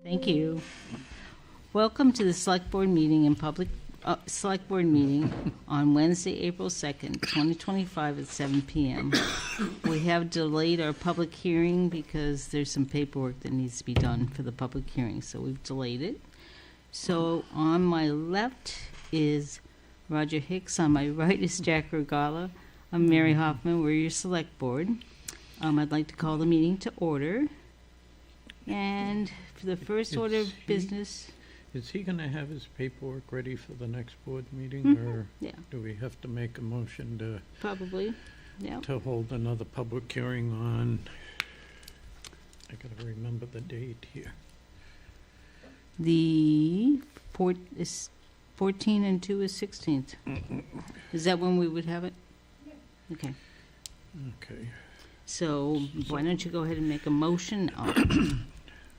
Thank you. Welcome to the Select Board meeting and public Select Board meeting on Wednesday, April 2nd, 2025 at 7 p.m. We have delayed our public hearing because there's some paperwork that needs to be done for the public hearing, so we've delayed it. So on my left is Roger Hicks. On my right is Jack Regala. I'm Mary Hoffman. We're your Select Board. I'd like to call the meeting to order. And for the first order of business... Is he going to have his paperwork ready for the next board meeting, or do we have to make a motion to Probably, yeah. to hold another public hearing on? I got to remember the date here. The 14 and 2 is 16th. Is that when we would have it? Okay. Okay. So why don't you go ahead and make a motion?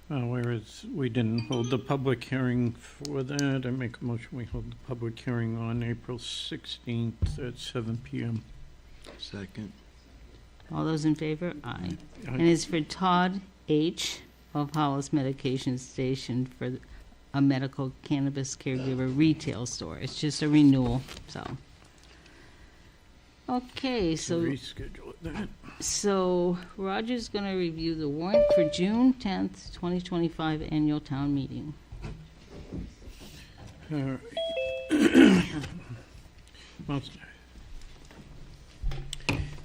Whereas we didn't hold the public hearing for that, I make a motion we hold the public hearing on April 16th at 7 p.m. Second. All those in favor? Aye. And it's for Todd H. of Hollis Medication Station for a medical cannabis caregiver retail store. It's just a renewal, so. Okay, so. Reschedule that. So Roger's going to review the warrant for June 10th, 2025 annual town meeting.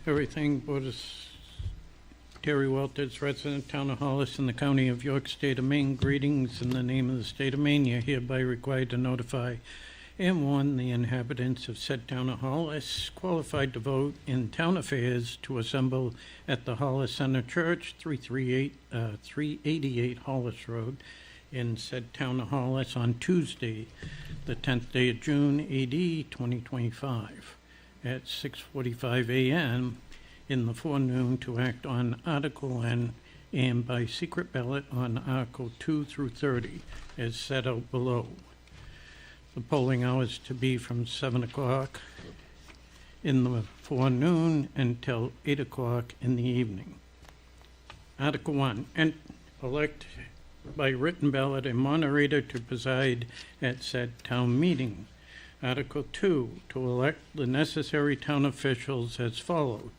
Everything, Board of Terry Walters, resident, Town of Hollis, in the County of York, State of Maine. Greetings in the name of the State of Maine. You're hereby required to notify and warn the inhabitants of said Town of Hollis qualified to vote in town affairs to assemble at the Hollis Center Church, 388 Hollis Road, in said Town of Hollis on Tuesday, the 10th day of June, AD 2025, at 6:45 a.m. in the forenoon to act on Article N and by secret ballot on Article 2 through 30, as set out below. The polling hours to be from 7 o'clock in the forenoon until 8 o'clock in the evening. Article 1, and elect by written ballot a moderator to preside at said town meeting. Article 2, to elect the necessary town officials as followed.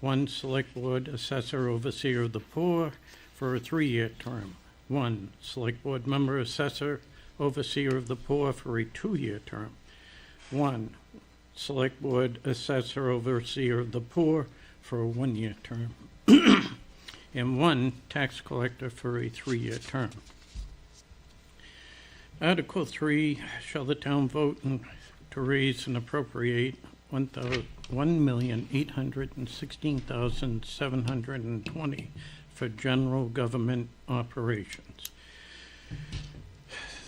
1, Select Board Assessor Overseer of the Poor for a 3-year term. 1, Select Board Member Assessor Overseer of the Poor for a 2-year term. 1, Select Board Assessor Overseer of the Poor for a 1-year term. And 1, Tax Collector for a 3-year term. Article 3, shall the town vote to raise and appropriate $1,816,720 for general government operations.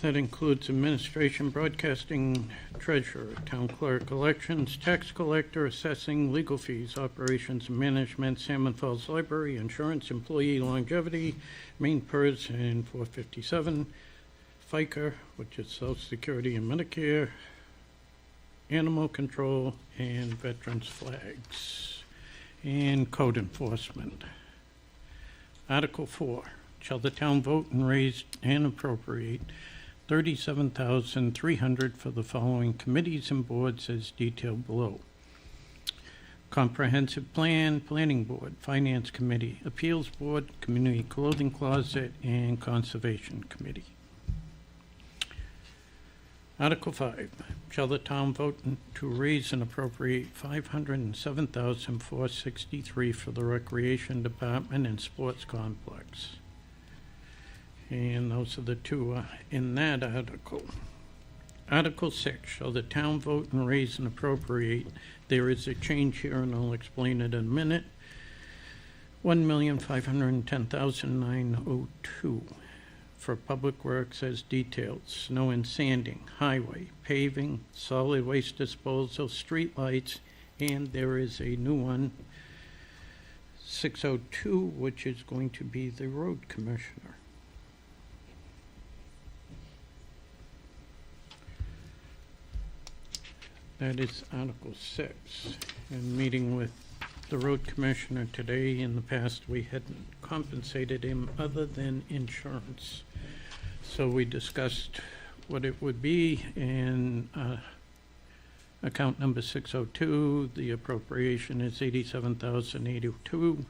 That includes administration, broadcasting, treasurer, town clerk, elections, tax collector, assessing, legal fees, operations and management, Salmon Falls Library, insurance, employee longevity, main PERS and 457, FICA, which is Social Security and Medicare, animal control, and veterans flags, and code enforcement. Article 4, shall the town vote and raise and appropriate $37,300 for the following committees and boards as detailed below. Comprehensive Plan, Planning Board, Finance Committee, Appeals Board, Community Clothing Closet, and Conservation Committee. Article 5, shall the town vote to raise and appropriate $507,463 for the Recreation Department and Sports Complex. And those are the two in that article. Article 6, shall the town vote and raise and appropriate, there is a change here and I'll explain it in a minute, $1,510,902 for public works as detailed, snow and sanding, highway, paving, solid waste disposal, street lights, and there is a new one, 602, which is going to be the road commissioner. That is Article 6. And meeting with the road commissioner today, in the past we hadn't compensated him other than insurance. So we discussed what it would be, and account number 602, the appropriation is $87,082,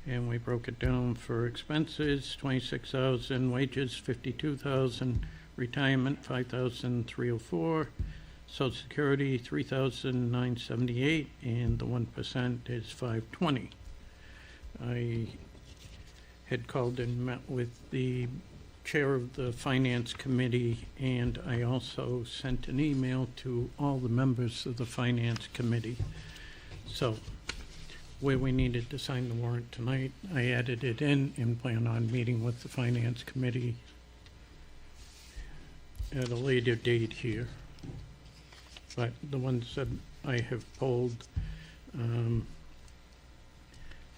and we broke it down for expenses, $26,000, wages, $52,000, retirement, $5,304, Social Security, $3,978, and the 1% is $520. I had called and met with the chair of the Finance Committee, and I also sent an email to all the members of the Finance Committee. So, where we needed to sign the warrant tonight, I added it in and plan on meeting with the Finance Committee at a later date here. But the ones that I have polled,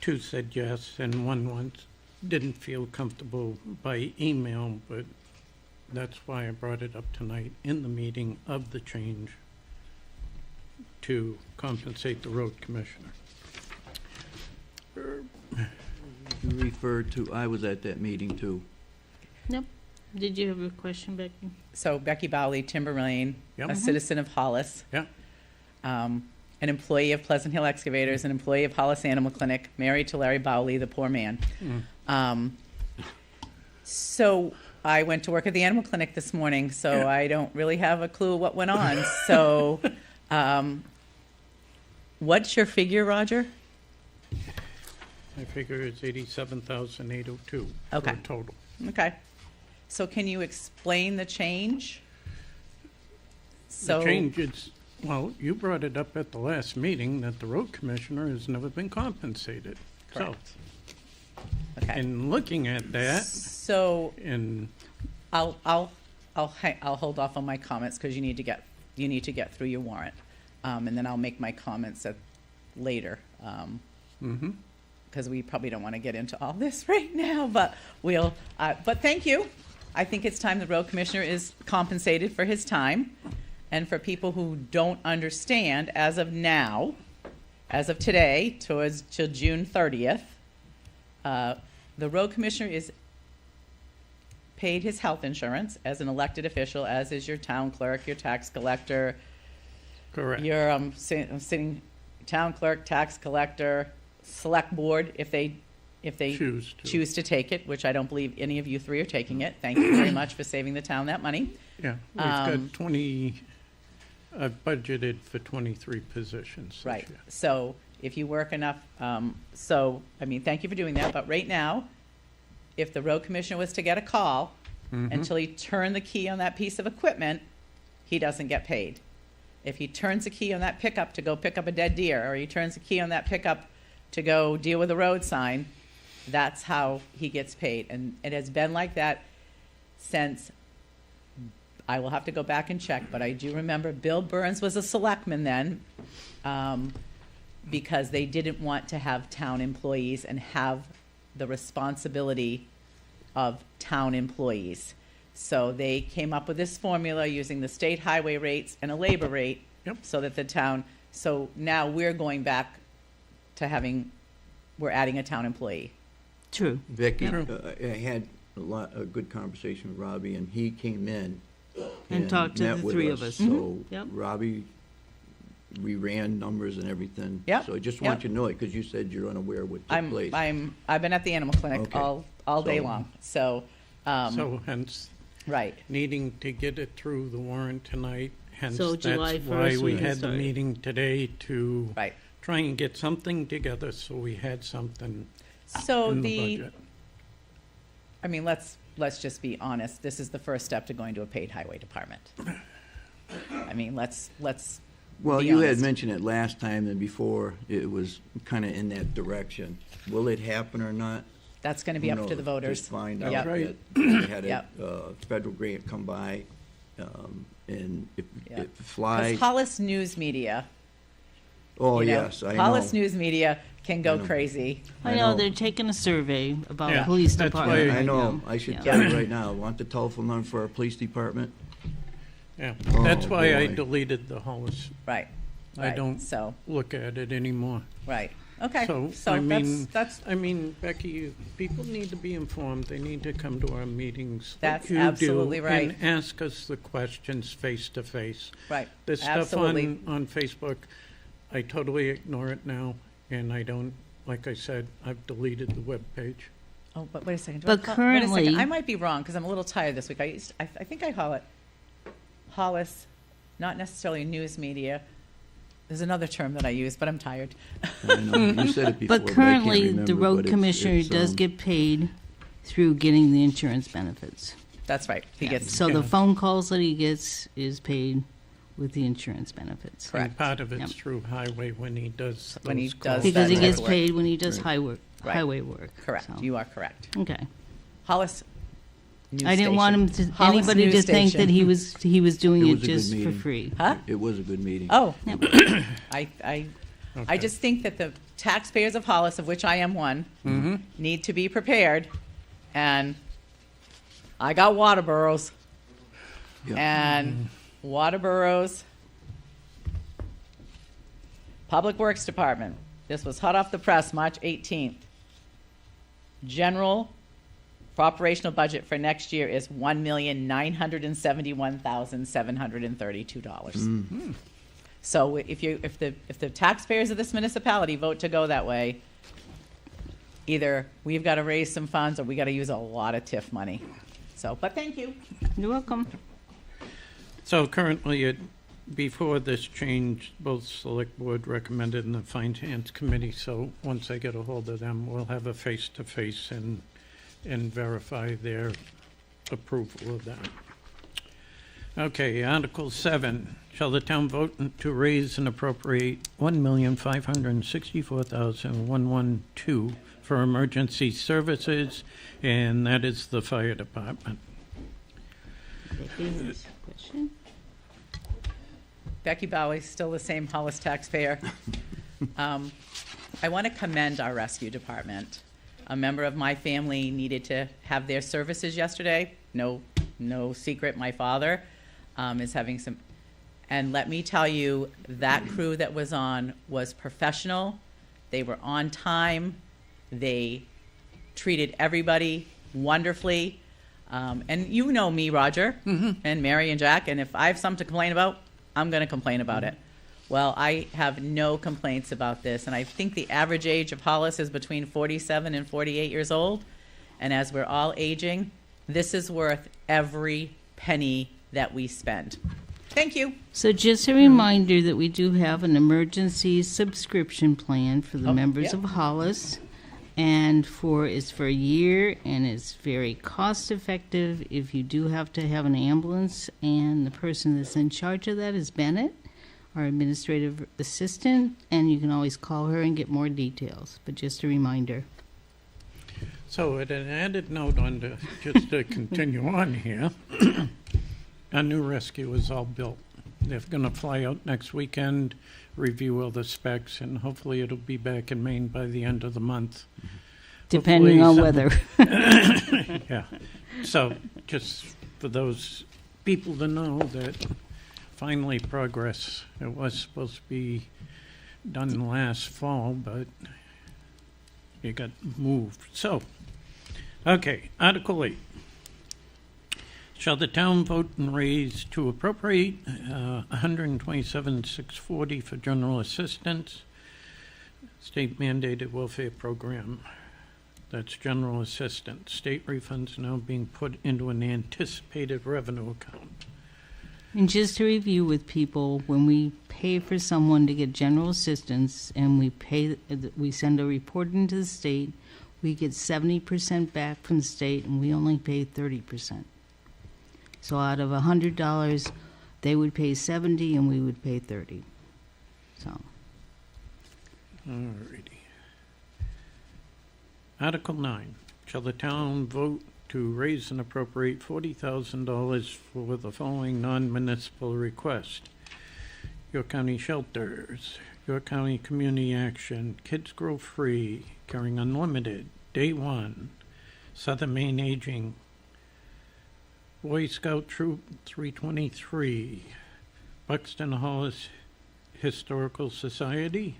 2 said yes, and one didn't feel comfortable by email, but that's why I brought it up tonight in the meeting of the change to compensate the road commissioner. You referred to, I was at that meeting too. Nope. Did you have a question, Becky? So Becky Bowley, Timber Lane, Yep. a citizen of Hollis. Yeah. An employee of Pleasant Hill Excavators, an employee of Hollis Animal Clinic, married to Larry Bowley, the poor man. So I went to work at the animal clinic this morning, so I don't really have a clue what went on. So what's your figure, Roger? I figure it's $87,802 Okay. for total. Okay. So can you explain the change? The change is, well, you brought it up at the last meeting that the road commissioner has never been compensated. Correct. So, Okay. in looking at that, So and I'll hold off on my comments because you need to get through your warrant, and then I'll make my comments later. Because we probably don't want to get into all this right now, but we'll. But thank you. I think it's time the road commissioner is compensated for his time, and for people who don't understand, as of now, as of today, till June 30th, the road commissioner is paid his health insurance as an elected official, as is your town clerk, your tax collector, correct. your sitting town clerk, tax collector, select board, if they choose to take it, which I don't believe any of you 3 are taking it. Thank you very much for saving the town that money. Yeah, we've got 20, I've budgeted for 23 positions this Right. year. So if you work enough, thank you for doing that. But right now, if the road commissioner was to get a call until he turned the key on that piece of equipment, he doesn't get paid. If he turns the key on that pickup to go pick up a dead deer, or he turns the key on that pickup to go deal with a road sign, that's how he gets paid. And it has been like that since, I will have to go back and check, but I do remember Bill Burns was a selectman then, because they didn't want to have town employees and have the responsibility of town employees. So they came up with this formula using the state highway rates and a labor rate. Yep. So that the town, so now we're going back to we're adding a town employee. True. Vicky, True. I had a good conversation with Robbie, and he came in And talked to met the with 3 of us. So Yep. Robbie, we ran numbers and everything. Yep. So I just want Yep. you to know it, because you said you're unaware of what took place. I've been at the animal clinic Okay. all day So- long, so, So hence, right. needing to get it through the warrant tonight, hence So that's July why 1st we when it had the started. meeting today to Right. try and get something together, so we had something So in the budget. let's just be honest, this is the first step to going to a paid highway department. Let's Well, be you had honest. mentioned it last time, and before, it was kind of in that direction. Will it happen or not? That's gonna be Who up to the knows? voters. Just find Yep. out Right. that they had Yep. a federal grant come by, and if Yep. it flies, Because Hollis News Media, oh, you know, yes, I know. Hollis News Media can go I know. crazy. I know, they're taking a survey about Yeah, police that's why- department. I right know, now. I should Yeah. tell you right now, want the telephone number for our police department? Yeah, Oh, that's why I boy. deleted the Hollis. Right. I right. don't So, look at it anymore. right, Okay, So, so I mean, that's, I mean, Becky, people need to be informed. They need to come to our meetings. like That's you do, absolutely right. And ask us the questions face to face. right, This stuff absolutely. on Facebook, I totally ignore it now, and I don't, like I said, I've deleted the webpage. Oh, but wait a second. But Wait a second. currently- I might be wrong, because I'm a little tired this week. I think I call it Hollis, not necessarily news media. There's another term that I use, but I'm tired. I know, you said it before, But I can't currently, remember, the but road it's- commissioner it's, does get paid through getting the insurance benefits. That's right. He gets, So the Yeah. phone calls that he gets is paid with the insurance benefits. Correct. And part of it's Yep. through highway when he does When he those does calls. Because he that gets type of work. paid when he does Right. Right. highway work. correct. so. You are correct. Okay. Hollis News I didn't want him Station. to, Hollis anybody News to think that Station. he was doing It it was a good just for meeting. free. Huh? It was a good meeting. Oh, Yep. I Okay. just think that the taxpayers of Hollis, of which I am one, Mm-hmm. need to be prepared. And I got water boroughs. Yeah. And water boroughs, Public Works Department. This was hot off the press, March 18th. General for operational budget for next year is $1,971,732. So if the taxpayers of this municipality vote to go that way, either we've got to raise some funds or we got to use a lot of TIF money. So, but thank you. You're welcome. So currently, before this change, both select board recommended and the finance committee, so once I get a hold of them, we'll have a face-to-face and verify their approval of that. Okay, Article 7, shall the town vote to raise and appropriate $1,564,112 for emergency services, and that is the fire department. Becky has a question? Becky Bowie, still the same Hollis taxpayer. I want to commend our rescue department. A member of my family needed to have their services yesterday. No secret, my father is having some, and let me tell you, that crew that was on was professional. They were on time. They treated everybody wonderfully. And you know me, Roger, and Mary and Jack, and if I have something to complain about, I'm going to complain about it. Well, I have no complaints about this, and I think the average age of Hollis is between 47 and 48 years old. And as we're all aging, this is worth every penny that we spend. Thank you. So just a reminder that we do have an emergency subscription plan for the Oh, members yep. of Hollis. And it's for a year, and it's very cost effective if you do have to have an ambulance. And the person that's in charge of that is Bennett, our administrative assistant, and you can always call her and get more details. But just a reminder. So at an added note just to continue on here, our new rescue is all built. They're going to fly out next weekend, review all the specs, and hopefully it'll be back in Maine by the end of the month. Depending on Hopefully weather. Yeah. So just for those people to know that finally progress, it was supposed to be done last fall, but it got moved. So, okay, Article 8. Shall the town vote and raise to appropriate $127,640 for general assistance, state mandated welfare program? That's general assistance. State refunds now being put into an anticipated revenue account. And just to review with people, when we pay for someone to get general assistance and we send a report into the state, we get 70% back from the state and we only pay 30%. So out of $100, they would pay 70 and we would pay 30. So, Alrighty. Article 9. Shall the town vote to raise and appropriate $40,000 for the following non-municipal request? York County Shelters, York County Community Action, Kids Grow Free, Caring Unlimited, Day One, Southern Maine Aging, Boy Scout Troop 323, Buxton Hollis Historical Society,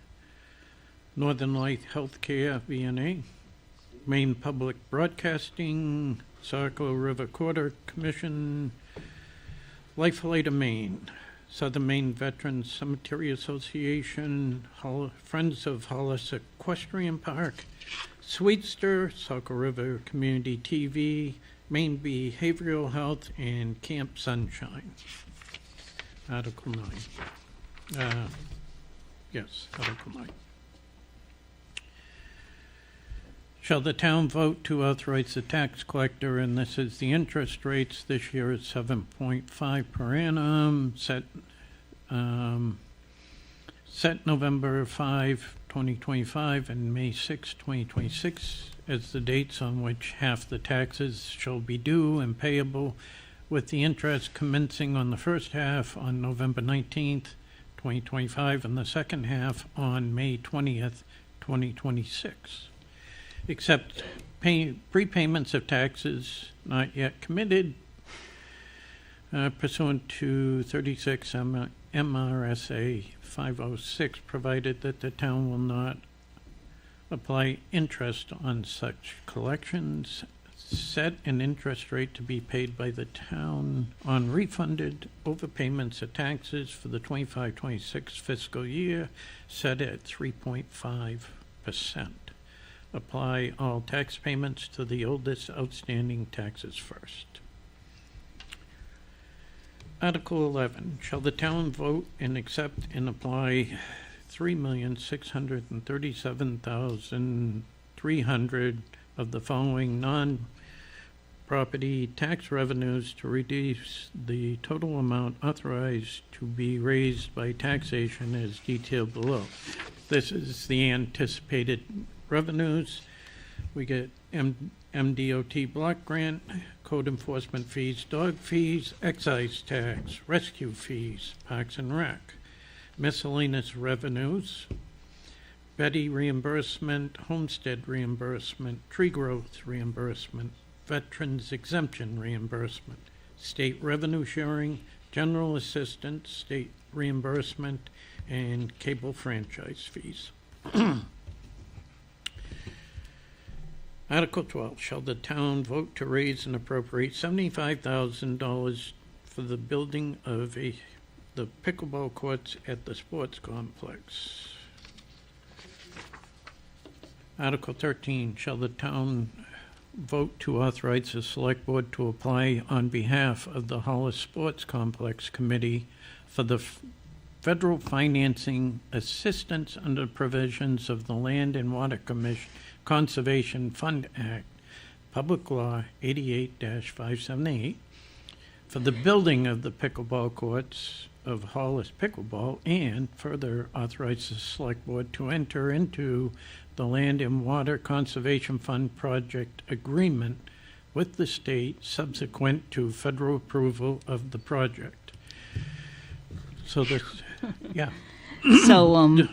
Northern Light Healthcare, VNA, Maine Public Broadcasting, Saco River Quarter Commission, Life Flight of Maine, Southern Maine Veterans Cemetery Association, Friends of Hollis Equestrian Park, Sweetster, Saco River Community TV, Maine Behavioral Health, and Camp Sunshine. Article 9. Yes, Article 9. Shall the town vote to authorize the tax collector, and this is the interest rates, this year is 7.5 per annum, set November 5, 2025, and May 6, 2026, as the dates on which half the taxes shall be due and payable, with the interest commencing on the first half on November 19th, 2025, and the second half on May 20th, 2026. Except prepayments of taxes not yet committed pursuant to 36 MRSA 506, provided that the town will not apply interest on such collections. Set an interest rate to be paid by the town on refunded overpayments of taxes for the 25-26 fiscal year, set at 3.5%. Apply all tax payments to the oldest outstanding taxes first. Article 11. Shall the town vote and accept and apply $3,637,300 of the following non-property tax revenues to reduce the total amount authorized to be raised by taxation as detailed below? This is the anticipated revenues. We get MDOT block grant, code enforcement fees, dog fees, excise tax, rescue fees, Parks and Rec, miscellaneous revenues, Betty reimbursement, homestead reimbursement, tree growth reimbursement, veterans exemption reimbursement, state revenue sharing, general assistance, state reimbursement, and cable franchise fees. Article 12, shall the town vote to raise and appropriate $75,000 for the building of the pickleball courts at the sports complex? Article 13, shall the town vote to authorize the select board to apply on behalf of the Hollis Sports Complex Committee for the federal financing assistance under provisions of the Land and Water Conservation Fund Act, Public Law 88-578, for the building of the pickleball courts of Hollis Pickleball, and further authorize the Select Board to enter into the Land and Water Conservation Fund project agreement with the state subsequent to federal approval of the project. So this, yeah. So the wanna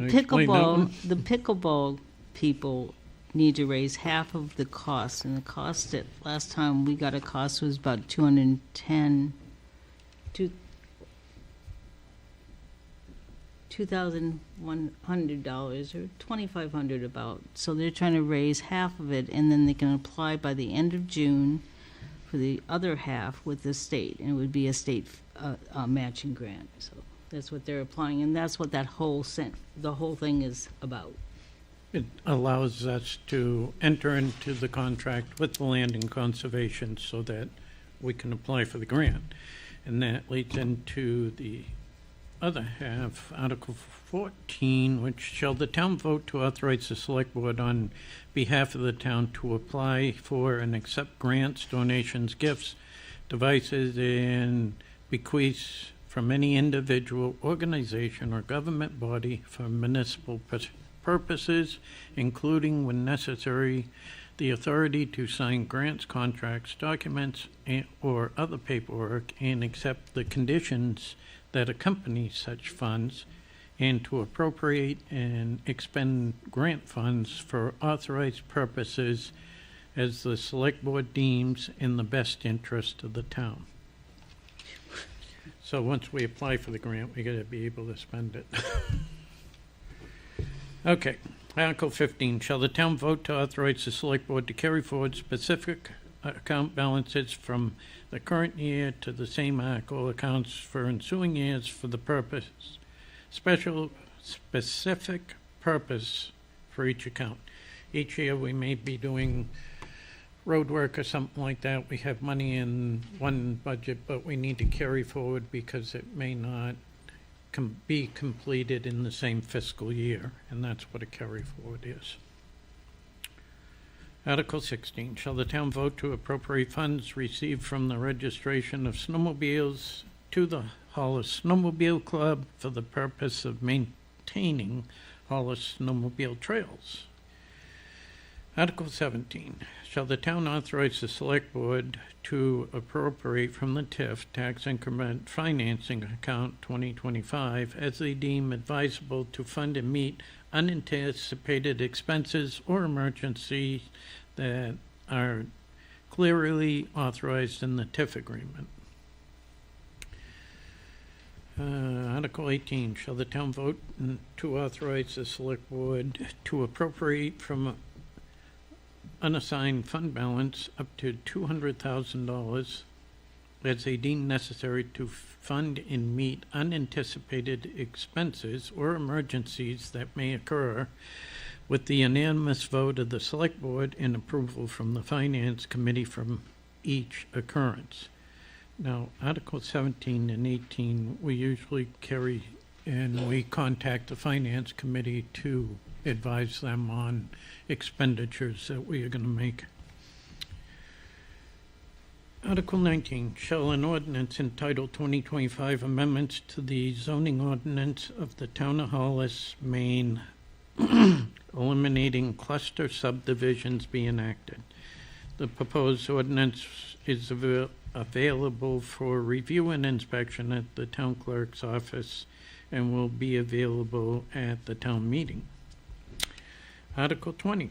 explain that one? pickleball people need to raise half of the cost, and the cost at last time we got a cost was about $2,100 or $2,500 about. So they're trying to raise half of it, and then they can apply by the end of June for the other half with the state, and it would be a state matching grant. So that's what they're applying, and that's what the whole thing is about. It allows us to enter into the contract with the Land and Conservation so that we can apply for the grant. And that leads into the other half, Article 14, which shall the town vote to authorize the Select Board on behalf of the town to apply for and accept grants, donations, gifts, devices, and bequests from any individual, organization, or government body for municipal purposes, including, when necessary, the authority to sign grants, contracts, documents, or other paperwork, and accept the conditions that accompany such funds, and to appropriate and expend grant funds for authorized purposes as the Select Board deems in the best interest of the town. So once we apply for the grant, we got to be able to spend it. Okay, Article 15, shall the town vote to authorize the select board to carry forward specific account balances from the current year to the same article accounts for ensuing years for the purpose, specific purpose for each account. Each year we may be doing road work or something like that. We have money in one budget, but we need to carry forward because it may not be completed in the same fiscal year, and that's what a carry forward is. Article 16, shall the town vote to appropriate funds received from the registration of snowmobiles to the Hollis Snowmobile Club for the purpose of maintaining Hollis snowmobile trails? Article 17, shall the town authorize the select board to appropriate from the TIF tax increment financing account 2025 as they deem advisable to fund and meet unanticipated expenses or emergencies that are clearly authorized in the TIF agreement? Article 18, shall the town vote to authorize the select board to appropriate from unassigned fund balance up to $200,000 as they deem necessary to fund and meet unanticipated expenses or emergencies that may occur, with the unanimous vote of the select board and approval from the finance committee from each occurrence. Now, Article 17 and 18, we usually carry and we contact the finance committee to advise them on expenditures that we are going to make. Article 19, shall an ordinance entitled 2025 Amendments to the Zoning Ordinance of the Town of Hollis, Maine, eliminating cluster subdivisions be enacted. The proposed ordinance is available for review and inspection at the town clerk's office and will be available at the town meeting. Article 20,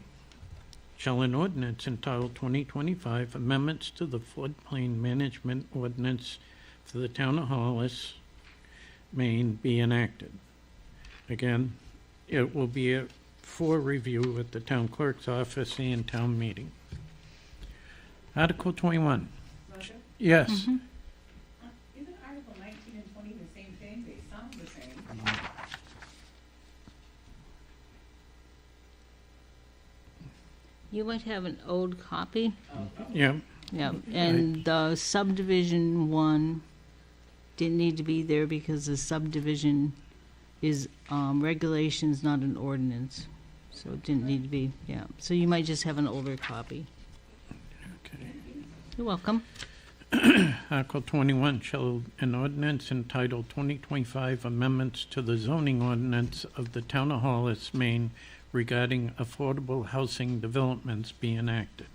shall an ordinance entitled 2025 Amendments to the Floodplain Management Ordinance for the Town of Hollis, Maine be enacted. Again, it will be for review at the town clerk's office and town meeting. Article 21. Roger? Yes. Isn't Article 19 and 20 the same thing? They sound the same. You might have an old copy. Yeah. Yeah, and the subdivision one didn't need to be there because the subdivision is regulations, not an ordinance. So it didn't need to be, yeah. So you might just have an older copy. Okay. You're welcome. Article 21, shall an ordinance entitled 2025 Amendments to the Zoning Ordinance of the Town of Hollis, Maine regarding affordable housing developments be enacted.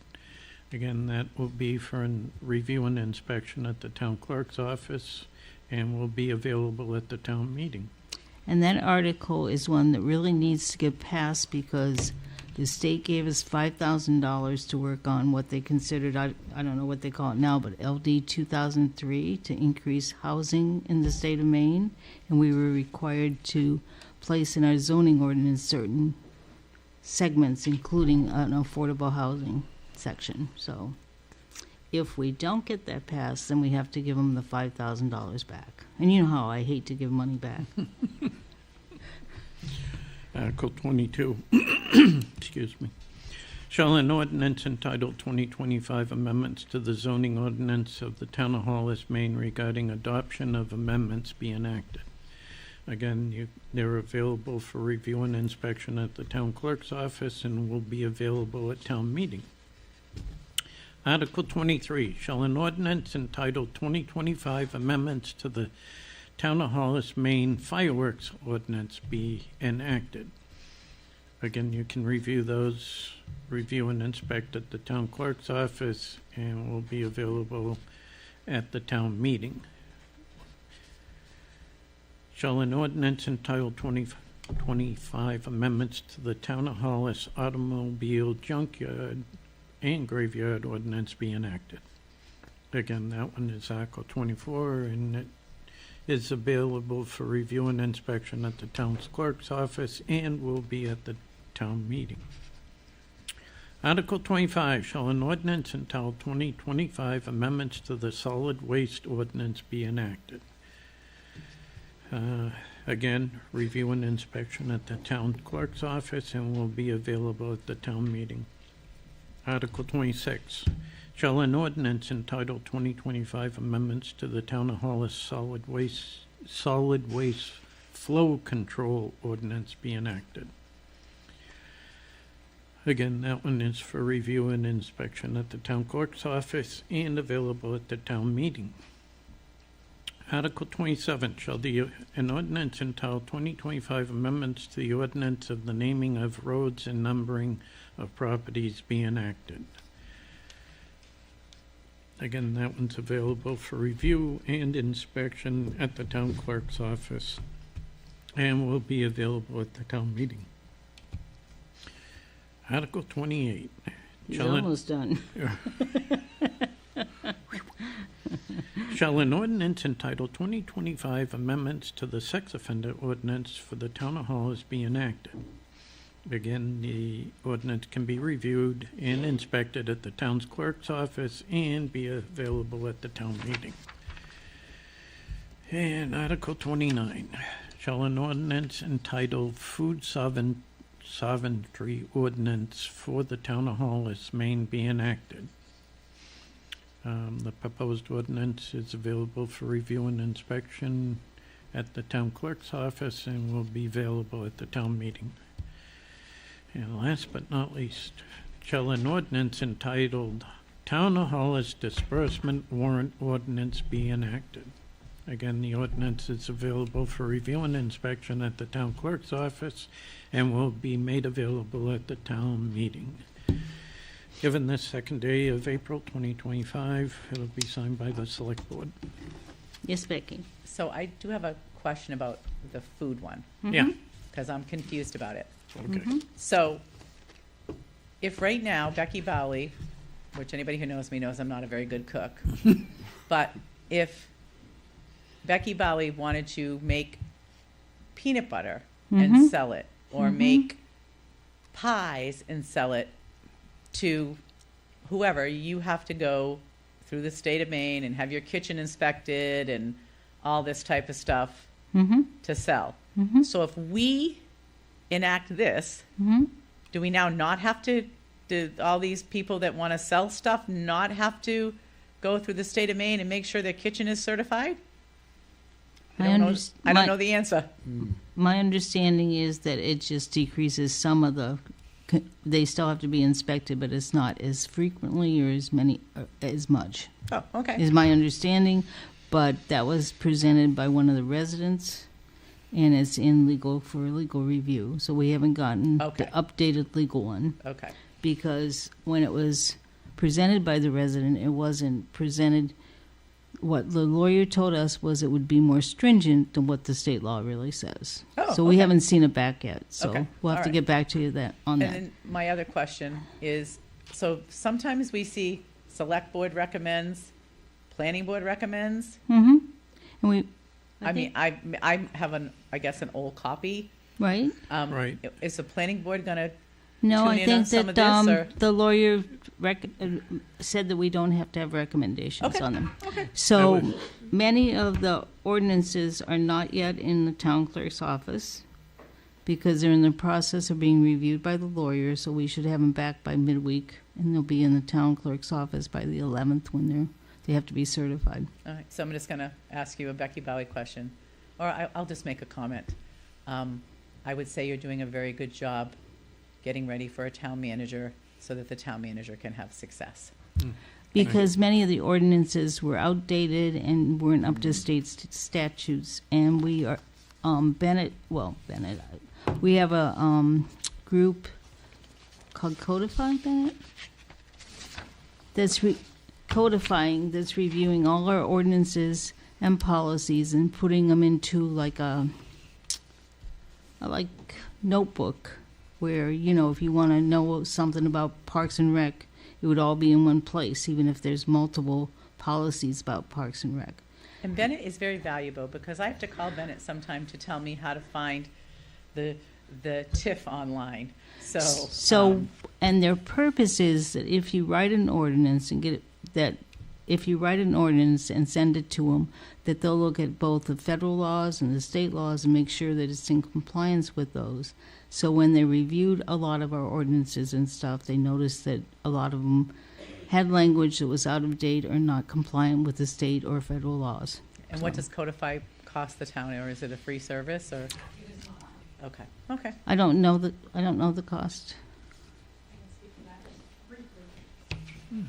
Again, that will be for review and inspection at the town clerk's office and will be available at the town meeting. And that article is one that really needs to get passed because the state gave us $5,000 to work on what they considered, I don't know what they call it now, but LD 2003 to increase housing in the state of Maine. And we were required to place in our zoning ordinance certain segments, including an affordable housing section. So if we don't get that passed, then we have to give them the $5,000 back. And you know how I hate to give money back. Article 22, excuse me. Shall an ordinance entitled 2025 Amendments to the Zoning Ordinance of the Town of Hollis, Maine regarding adoption of amendments be enacted. Again, they're available for review and inspection at the town clerk's office and will be available at town meeting. Article 23, shall an ordinance entitled 2025 Amendments to the Town of Hollis, Maine Fireworks Ordinance be enacted. Again, you can review and inspect at the town clerk's office and will be available at the town meeting. Shall an ordinance entitled 2025 Amendments to the Town of Hollis Automobile Junkyard and Graveyard Ordinance be enacted. Again, that one is Article 24, and it is available for review and inspection at the town's clerk's office and will be at the town meeting. Article 25, shall an ordinance entitled 2025 amendments to the solid waste ordinance be enacted? Again, review and inspection at the town clerk's office and will be available at the town meeting. Article 26, shall an ordinance entitled 2025 amendments to the town of Hollis solid waste flow control ordinance be enacted? Again, that one is for review and inspection at the town clerk's office and available at the town meeting. Article 27, shall an ordinance entitled 2025 amendments to the ordinance of the naming of roads and numbering of properties be enacted? Again, that one's available for review and inspection at the town clerk's office and will be available at the town meeting. Article 28. He's almost done. Shall an ordinance entitled 2025 Amendments to the Sex Offender Ordinance for the Town of Hollis be enacted? Again, the ordinance can be reviewed and inspected at the town's clerk's office and be available at the town meeting. And Article 29. Shall an ordinance entitled Food Sovereignty Ordinance for the Town of Hollis, Maine be enacted? The proposed ordinance is available for review and inspection at the town clerk's office and will be available at the town meeting. And last but not least, shall an ordinance entitled Town of Hollis Disbursement Warrant Ordinance be enacted? Again, the ordinance is available for review and inspection at the town clerk's office and will be made available at the town meeting. Given this second day of April 2025, it'll be signed by the select board. Yes, Becky. So I do have a question about the food one, Yeah, because I'm confused about it. okay. So if right now Becky Bowley, which anybody who knows me knows I'm not a very good cook, but if Becky Bowley wanted to make peanut butter and sell it, or make pies and sell it to whoever, you have to go through the state of Maine and have your kitchen inspected and all this type of stuff to sell. So if we enact this, do we now not have to, do all these people that want to sell stuff not have to go through the state of Maine and make sure their kitchen is certified? I don't know the answer. My understanding is that it just decreases some of the, they still have to be inspected, but it's not as frequently or as much, Oh, okay. is my understanding. But that was presented by one of the residents, and it's for legal review. So we haven't gotten Okay. the updated legal one, Okay. because when it was presented by the resident, it wasn't presented. What the lawyer told us was it would be more stringent than what the state law really says. Oh, so we okay. haven't seen it back yet. So Okay. we'll have All to right. get back to you on And that. then my other question is, so sometimes we see select board recommends, planning board recommends. And we, I mean, I have I guess an old copy. right? Right. Is the planning board gonna, No, tune I in on think some of that this, or- the lawyer said that we don't have to have recommendations Okay. on them. Okay. So That was- many of the ordinances are not yet in the town clerk's office because they're in the process of being reviewed by the lawyer. So we should have them back by midweek, and they'll be in the town clerk's office by the 11th when they have to be certified. all right, so I'm just gonna ask you a Becky Bowie question, or I'll just make a comment. I would say you're doing a very good job getting ready for a town manager so that the town manager can have success. Because many of the ordinances were outdated and weren't up to state statutes, and we are, Bennett, we have a group called Codify Bennett that's codifying, that's reviewing all our ordinances and policies and putting them into like a notebook where, if you want to know something about Parks and Rec, it would all be in one place, even if there's multiple policies about Parks and Rec. And Bennett is very valuable, because I have to call Bennett sometime to tell me how to find the TIF online, so. So, and their purpose is that if you write an ordinance and get it, that if you write an ordinance and send it to them, that they'll look at both the federal laws and the state laws and make sure that it's in compliance with those. So when they reviewed a lot of our ordinances and stuff, they noticed that a lot of them had language that was out of date or not compliant with the state or federal laws. And what does Codify cost the town, or is it a free service, or? Okay, okay. I don't know the cost. I can speak to that briefly.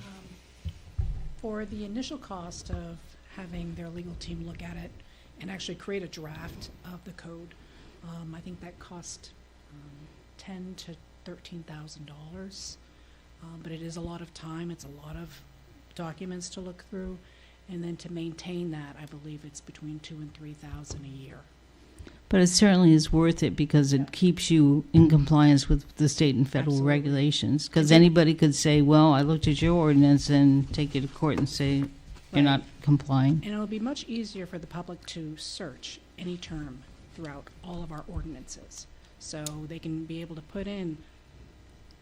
For the initial cost of having their legal team look at it and actually create a draft of the code, I think that cost $10,000 to $13,000. But it is a lot of time. It's a lot of documents to look through, and then to maintain that, I believe it's between $2,000 and $3,000 a year. But it certainly is worth it because it keeps you in compliance with the state and federal Absolutely. regulations. Because anybody could say, well, I looked at your ordinance, and take you to court and say you're Right. not complying. And it'll be much easier for the public to search any term throughout all of our ordinances. So they can be able to put in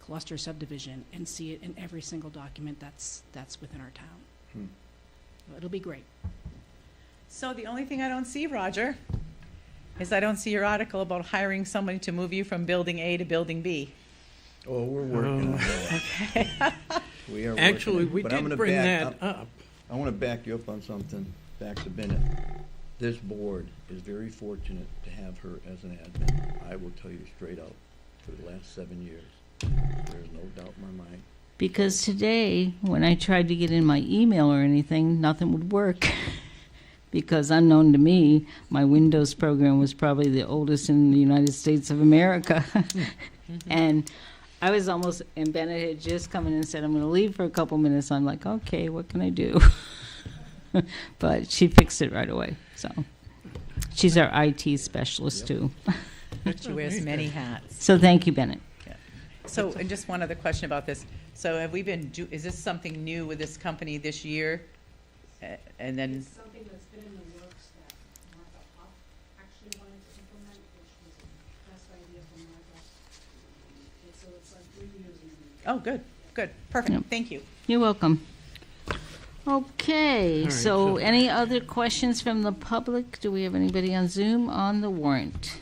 cluster subdivision and see it in every single document that's within our town. It'll be great. So the only thing I don't see, Roger, is I don't see your article about hiring somebody to move you from building A to building B. Oh, we're working on that. We are Actually, working. we But I'm did gonna bring back that up. I want to back you up on something, back to Bennett. This board is very fortunate to have her as an admin. I will tell you straight out, for the last 7 years, there's no doubt in my mind. Because today, when I tried to get in my email or anything, nothing would work. Because unknown to me, my Windows program was probably the oldest in the United States of America. And I was almost, and Bennett had just come in and said, I'm going to leave for a couple minutes. I'm like, okay, what can I do? But she fixed it right away. So she's our IT specialist too. She wears many hats. So thank you, Bennett. So, and just one other question about this. So have we been, is this something new with this company this year? And then, It's something that's been in the works that Martha Huff actually wanted to implement, which was the best idea for Martha. And so it's like reusing it. oh, good, good, perfect, Yep. thank you. You're welcome. Okay, All right, so so- any other questions from the public? Do we have anybody on Zoom on the warrant?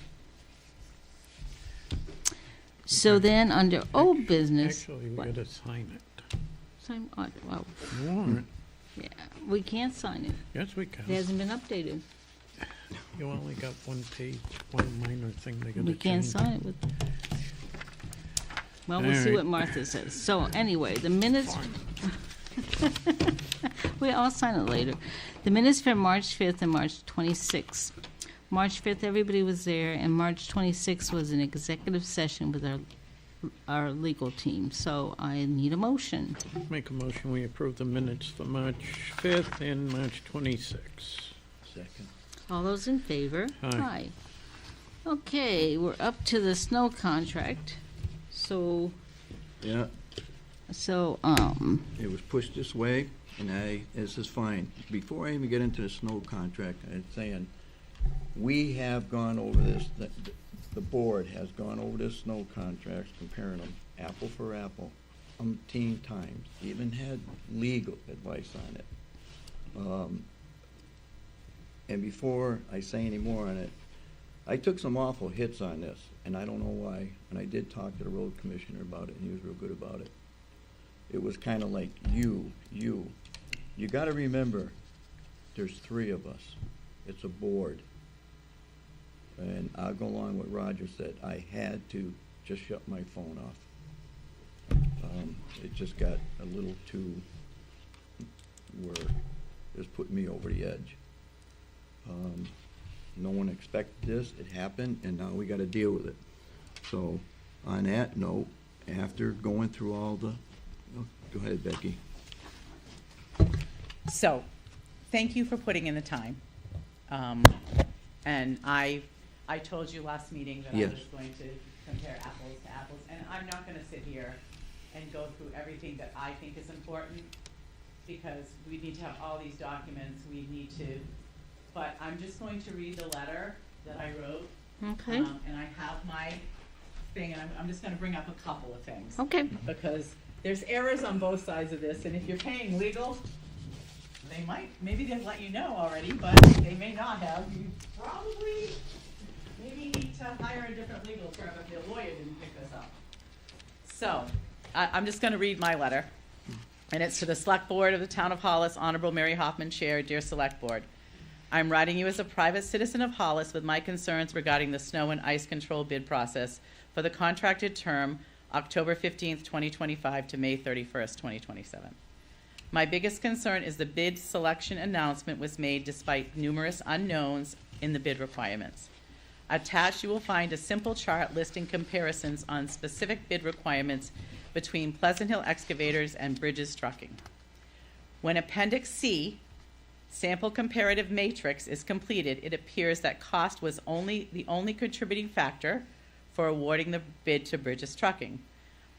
So then, under old business, Actually, we what? gotta sign it. Sign- well, Warrant, yeah, we can't sign it. yes, we It can. hasn't been updated. You only got one page, one minor thing they gotta We can't change. sign it with. Well, we'll All see right. what Martha says. So anyway, the minutes. I'll sign it later. The minutes for March 5th and March 26th. March 5th, everybody was there, and March 26th was an executive session with our legal team. So I need a motion. Make a motion, we approve the minutes for March 5th and March 26th. Second. All those in favor? Aye. Okay, we're up to the snow contract. So, Yeah, it was pushed this way, and this is fine. Before I even get into the snow contract, I'm saying, we have gone over this, the board has gone over this snow contracts, comparing them apple for apple, umpteen times, even had legal advice on it. And before I say any more on it, I took some awful hits on this, and I don't know why, and I did talk to the road commissioner about it, and he was real good about it. It was kind of like, you gotta remember, there's 3 of us. It's a board. And I'll go along with what Roger said. I had to just shut my phone off. It just got a little too, where it was putting me over the edge. No one expected this, it happened, and now we gotta deal with it. So, on that note, after going through all the, oh, go ahead, Becky. So, thank you for putting in the time. And I told you last meeting that I Yes. was going to compare apples to apples, and I'm not gonna sit here and go through everything that I think is important, because we need to have all these documents, we need to but I'm just going to read the letter that I wrote. Okay, And I have my thing, and I'm just gonna bring up a couple of things. okay. Because there's errors on both sides of this, and if you're paying legal, they might, maybe they've let you know already, but they may not have. You probably maybe need to hire a different legal firm if your lawyer didn't pick this up. So, I'm just gonna read my letter, and it's to the Select Board of the Town of Hollis, Honorable Mary Hoffman, Chair, Dear Select Board. I'm writing you as a private citizen of Hollis with my concerns regarding the snow and ice control bid process for the contracted term, October 15th, 2025 to May 31st, 2027. My biggest concern is the bid selection announcement was made despite numerous unknowns in the bid requirements. Attached, you will find a simple chart listing comparisons on specific bid requirements between Pleasant Hill Excavators and Bridges Trucking. When Appendix C, Sample Comparative Matrix, is completed, it appears that cost was the only contributing factor for awarding the bid to Bridges Trucking.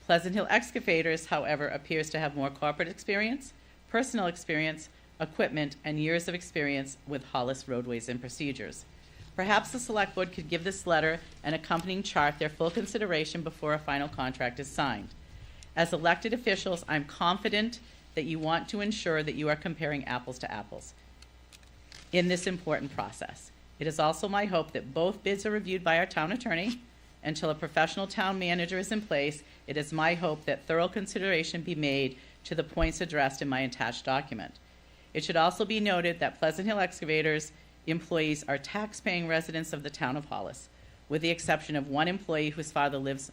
Pleasant Hill Excavators, however, appears to have more corporate experience, personal experience, equipment, and years of experience with Hollis roadways and procedures. Perhaps the Select Board could give this letter and accompanying chart their full consideration before a final contract is signed. As elected officials, I'm confident that you want to ensure that you are comparing apples to apples in this important process. It is also my hope that both bids are reviewed by our town attorney. Until a professional town manager is in place, it is my hope that thorough consideration be made to the points addressed in my attached document. It should also be noted that Pleasant Hill Excavators employees are tax-paying residents of the town of Hollis, with the exception of one employee who still lives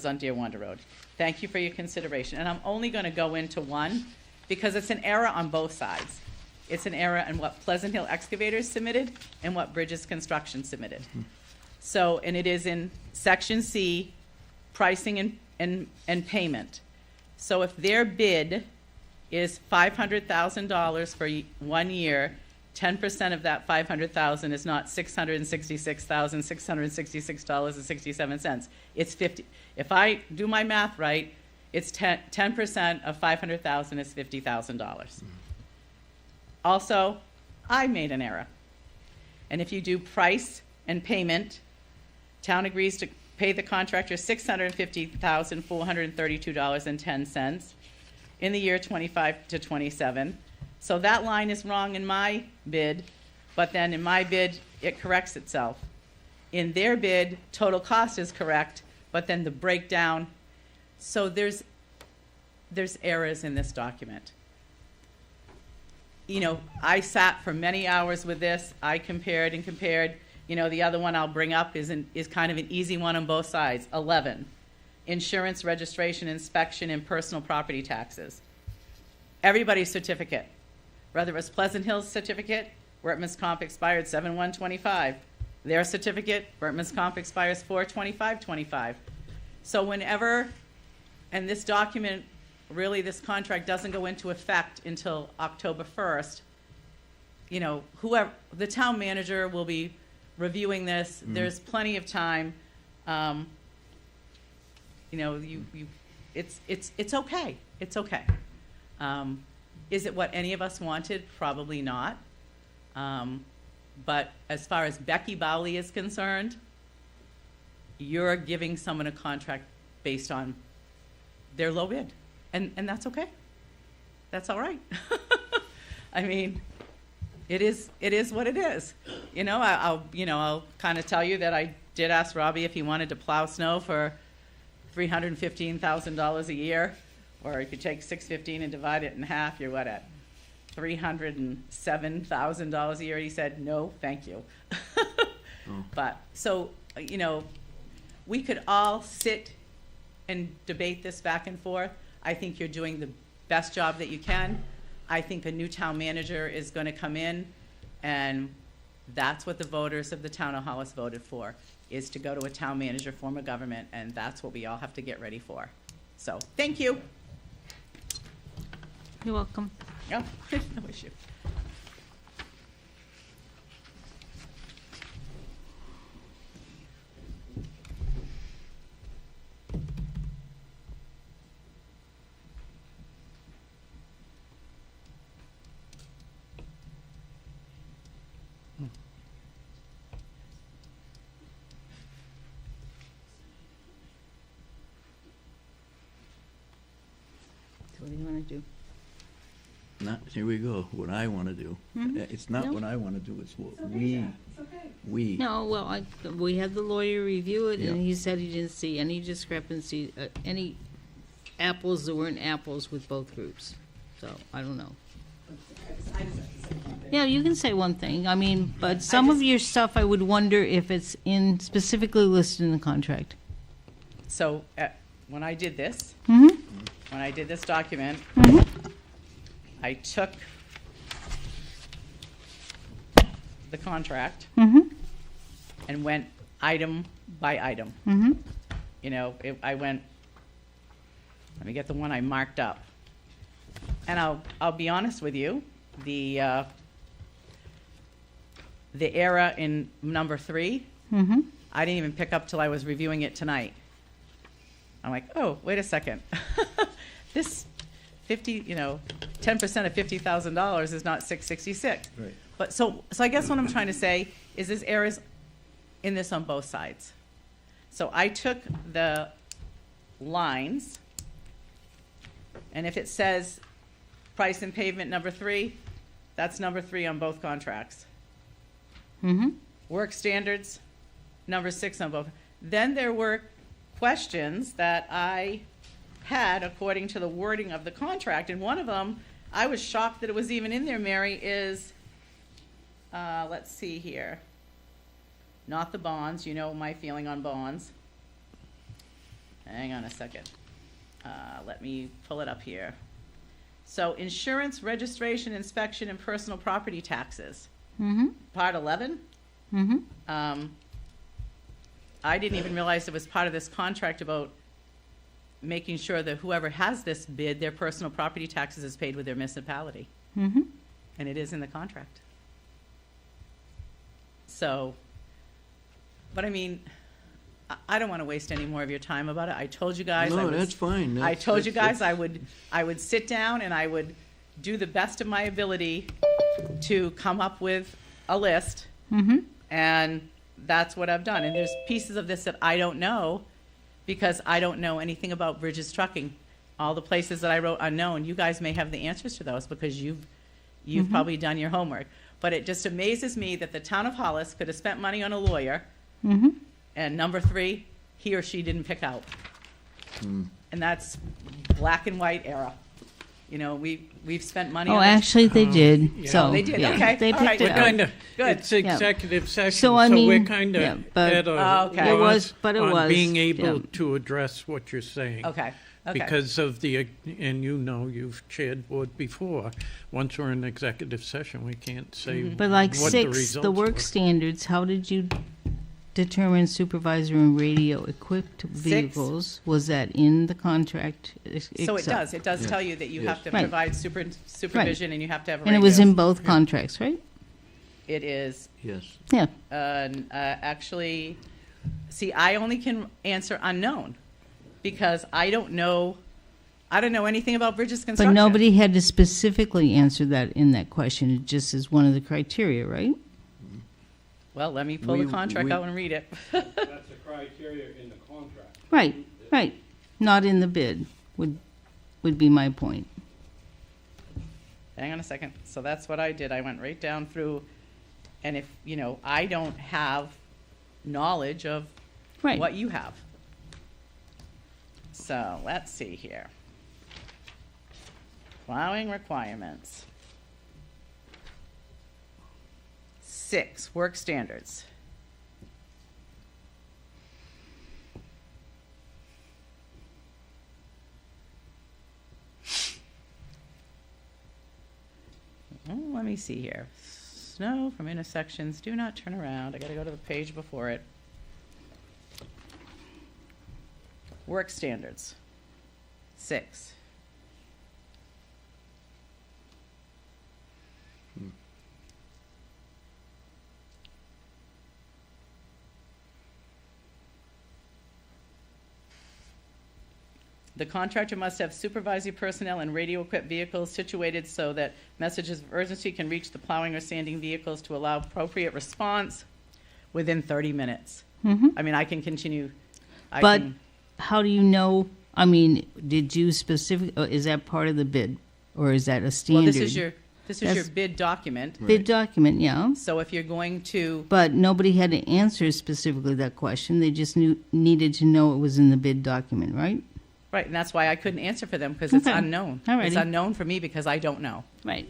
on Deerwander Road. Thank you for your consideration. And I'm only going to go into one because it's an error on both sides. It's an error in what Pleasant Hill Excavators submitted and what Bridges Construction submitted. So, and it is in Section C, pricing and payment. So if their bid is $500,000 for 1 year, 10% of that $500,000 is not $666,666.67. It's 50. If I do my math right, it's 10% of $500,000 is $50,000. Also, I made an error. And if you do price and payment, town agrees to pay the contractor $650,432.10 in the year 25 to 27. So that line is wrong in my bid, but then in my bid, it corrects itself. In their bid, total cost is correct, but then the breakdown, so there's errors in this document. You know, I sat for many hours with this. I compared and compared. You know, the other one I'll bring up is kind of an easy one on both sides. 11, insurance, registration, inspection, and personal property taxes. Everybody's certificate, whether it was Pleasant Hill's certificate, Workman's Comp expired 7/1/25. Their certificate, Workman's Comp expires 4/25/25. So whenever, and this document, really this contract doesn't go into effect until October 1st, you know, whoever, the town manager will be reviewing this. There's plenty of time. You know, it's okay. It's okay. Is it what any of us wanted? Probably not. But as far as Becky Bowley is concerned, you're giving someone a contract based on their low bid. And that's okay. That's all right. I mean, it is what it is. You know, I'll kind of tell you that I did ask Robbie if he wanted to plow snow for $315,000 a year, or if you take $615 and divide it in half, you're what, at $307,000 a year? He said, no, thank you. But so, you know, we could all sit and debate this back and forth. I think you're doing the best job that you can. I think a new town manager is going to come in, and that's what the voters of the town of Hollis voted for, is to go to a town manager form of government, and that's what we all have to get ready for. So, thank you. You're welcome. No, no issue. What do you want to do? Not, here we go, what I want to do. It's not No. what I want to do, it's what we. No, well, we had the lawyer review it, and Yeah. he said he didn't see any discrepancy, any apples that weren't apples with both groups. So, I don't know. Yeah, you can say one thing. I mean, but some of your stuff, I would wonder if it's specifically listed in the contract. So, when I did this, Mm-hmm, when I did this document, I took the contract mm-hmm, and went item by item. mm-hmm. You know, I went, let me get the one I marked up. And I'll be honest with you, the error in number 3, Mm-hmm. I didn't even pick up till I was reviewing it tonight. I'm like, oh, wait a second. This 10% of $50,000 is not 666. Right. But so I guess what I'm trying to say is there's errors in this on both sides. So I took the lines, and if it says price and pavement number 3, that's number 3 on both contracts. Mm-hmm. Work standards, number 6 on both. Then there were questions that I had according to the wording of the contract, and one of them, I was shocked that it was even in there, Mary, is, let's see here. Not the bonds, you know my feeling on bonds. Hang on a second. Let me pull it up here. So insurance, registration, inspection, and personal property taxes. Mm-hmm. Part 11. Mm-hmm. I didn't even realize it was part of this contract about making sure that whoever has this bid, their personal property taxes is paid with their municipality. Mm-hmm. And it is in the contract. So, but I mean, I don't want to waste any more of your time about it. I told you guys. No, that's fine. I told you guys that's- I would sit down and I would do the best of my ability to come up with a list. Mm-hmm. And that's what I've done. And there's pieces of this that I don't know because I don't know anything about Bridges Trucking. All the places that I wrote unknown, you guys may have the answers to those because you've probably done your homework. But it just amazes me that the town of Hollis could have spent money on a lawyer, Mm-hmm. and number 3, he or she didn't pick out. And that's black and white error. You know, we've spent money Oh, on this. actually, they did. yeah. So They did, yeah, okay, They all picked right. it We're out. kind of, Good. it's executive session, So, so I we're mean, kind yeah, of but- at Oh, a okay. It was, loss but it on was, being able yeah. to address what you're saying. Okay. Because of the, and you know, you've chaired board before, once we're in executive session, we can't say what the But like results 6, the work were. standards, how did you determine supervisor and radio equipped vehicles? Was that in the contract? So it does. It does Yes. tell you that you Yes. have to Right. provide supervision and you have to have a And it was radio. in both contracts, right? It is, Yes. Yeah. actually, see, I only can answer unknown because I don't know anything about Bridges But construction. nobody had to specifically answer that in that question. It just is one of the criteria, right? Well, let me pull the We- contract we- out and read it. That's a criteria in the contract. Right, right. Not in the bid would be my point. Hang on a second. So that's what I did. I went right down through, and if, I don't have knowledge of Right. what you have. So let's see here. Plowing requirements. 6, work standards. Let me see here. Snow from intersections, do not turn around. I gotta go to the page before it. Work standards. 6. The contractor must have supervisory personnel and radio-equipped vehicles situated so that messages of urgency can reach the plowing or sanding vehicles to allow appropriate response within 30 minutes. Mhm. I mean, I can continue. But how do you know, I mean, did you is that part of the bid? Or is that a standard? Well, this is your That's- bid document. Bid document, yeah. So if you're going to, But nobody had to answer specifically that question. They just needed to know it was in the bid document, right? right, and that's why I couldn't answer for them, because it's Okay. unknown. Alrighty. It's unknown for me because I don't know. Right.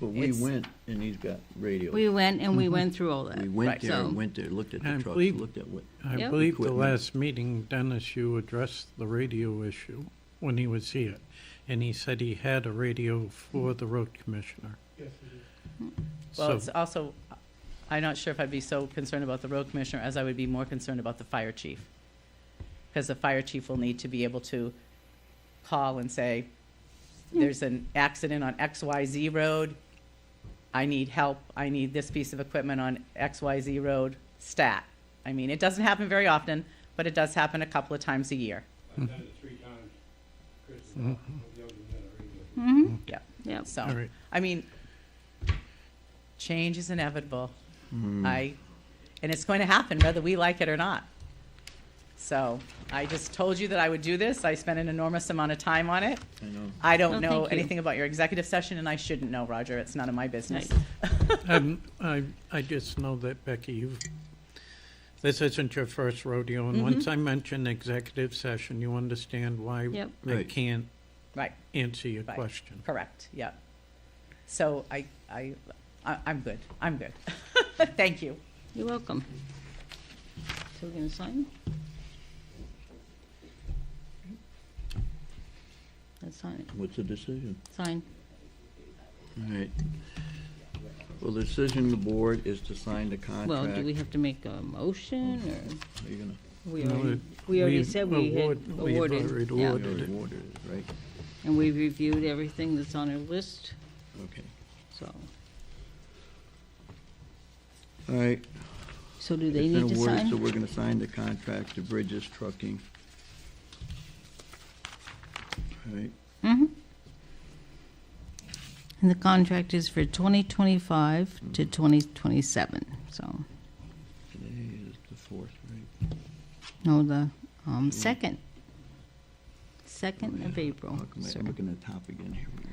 But we It's- went, and he's got radio. We went and we went through all that. We went Right. there, So- went there, looked at I the trucks, believe- looked at what, I Yep. believe the Equipment. last meeting, Dennis, you addressed the radio issue when he was here. And he said he had a radio for the road commissioner. Yes, it is. Well, So- it's also, I'm not sure if I'd be so concerned about the road commissioner as I would be more concerned about the fire chief. Because the fire chief will need to be able to call and say, there's an accident on XYZ road. I need help. I need this piece of equipment on XYZ road, stat. I mean, it doesn't happen very often, but it does happen a couple of times a year. I've done it 3 times. Chris, Mm-hmm. the other than radio. Mm-hmm. Yeah. Yep. So, All right. I mean, change is inevitable. Hmm. And it's going to happen whether we like it or not. So I just told you that I would do this. I spent an enormous amount of time on it. I know. I don't Oh, know thank you. anything about your executive session, and I shouldn't know, Roger. It's none of my business. I just know that, Becky, this isn't your first rodeo, and once I mention executive session, you understand why Yep. I Right. can't Right, answer your Right. question. correct, yeah. So I'm good. I'm good. Thank you. You're welcome. So we're going to sign? Let's sign it. What's the decision? Sign. All right. Well, the decision of the board is to sign the contract. Well, do we have to make a motion or? Are you gonna, We already said we had We've awarded. already yeah. you awarded already it. awarded it, right? And we've reviewed everything that's on our list, Okay. so. All right. So do they It's been need to awarded, sign? So we're gonna sign the contract to Bridges Trucking. All right. Mm-hmm. And the contract is for 2025 to 2027, so, Today is the 4th, right? no, the, second of April, How come sir. I'm looking at the top again here. We go.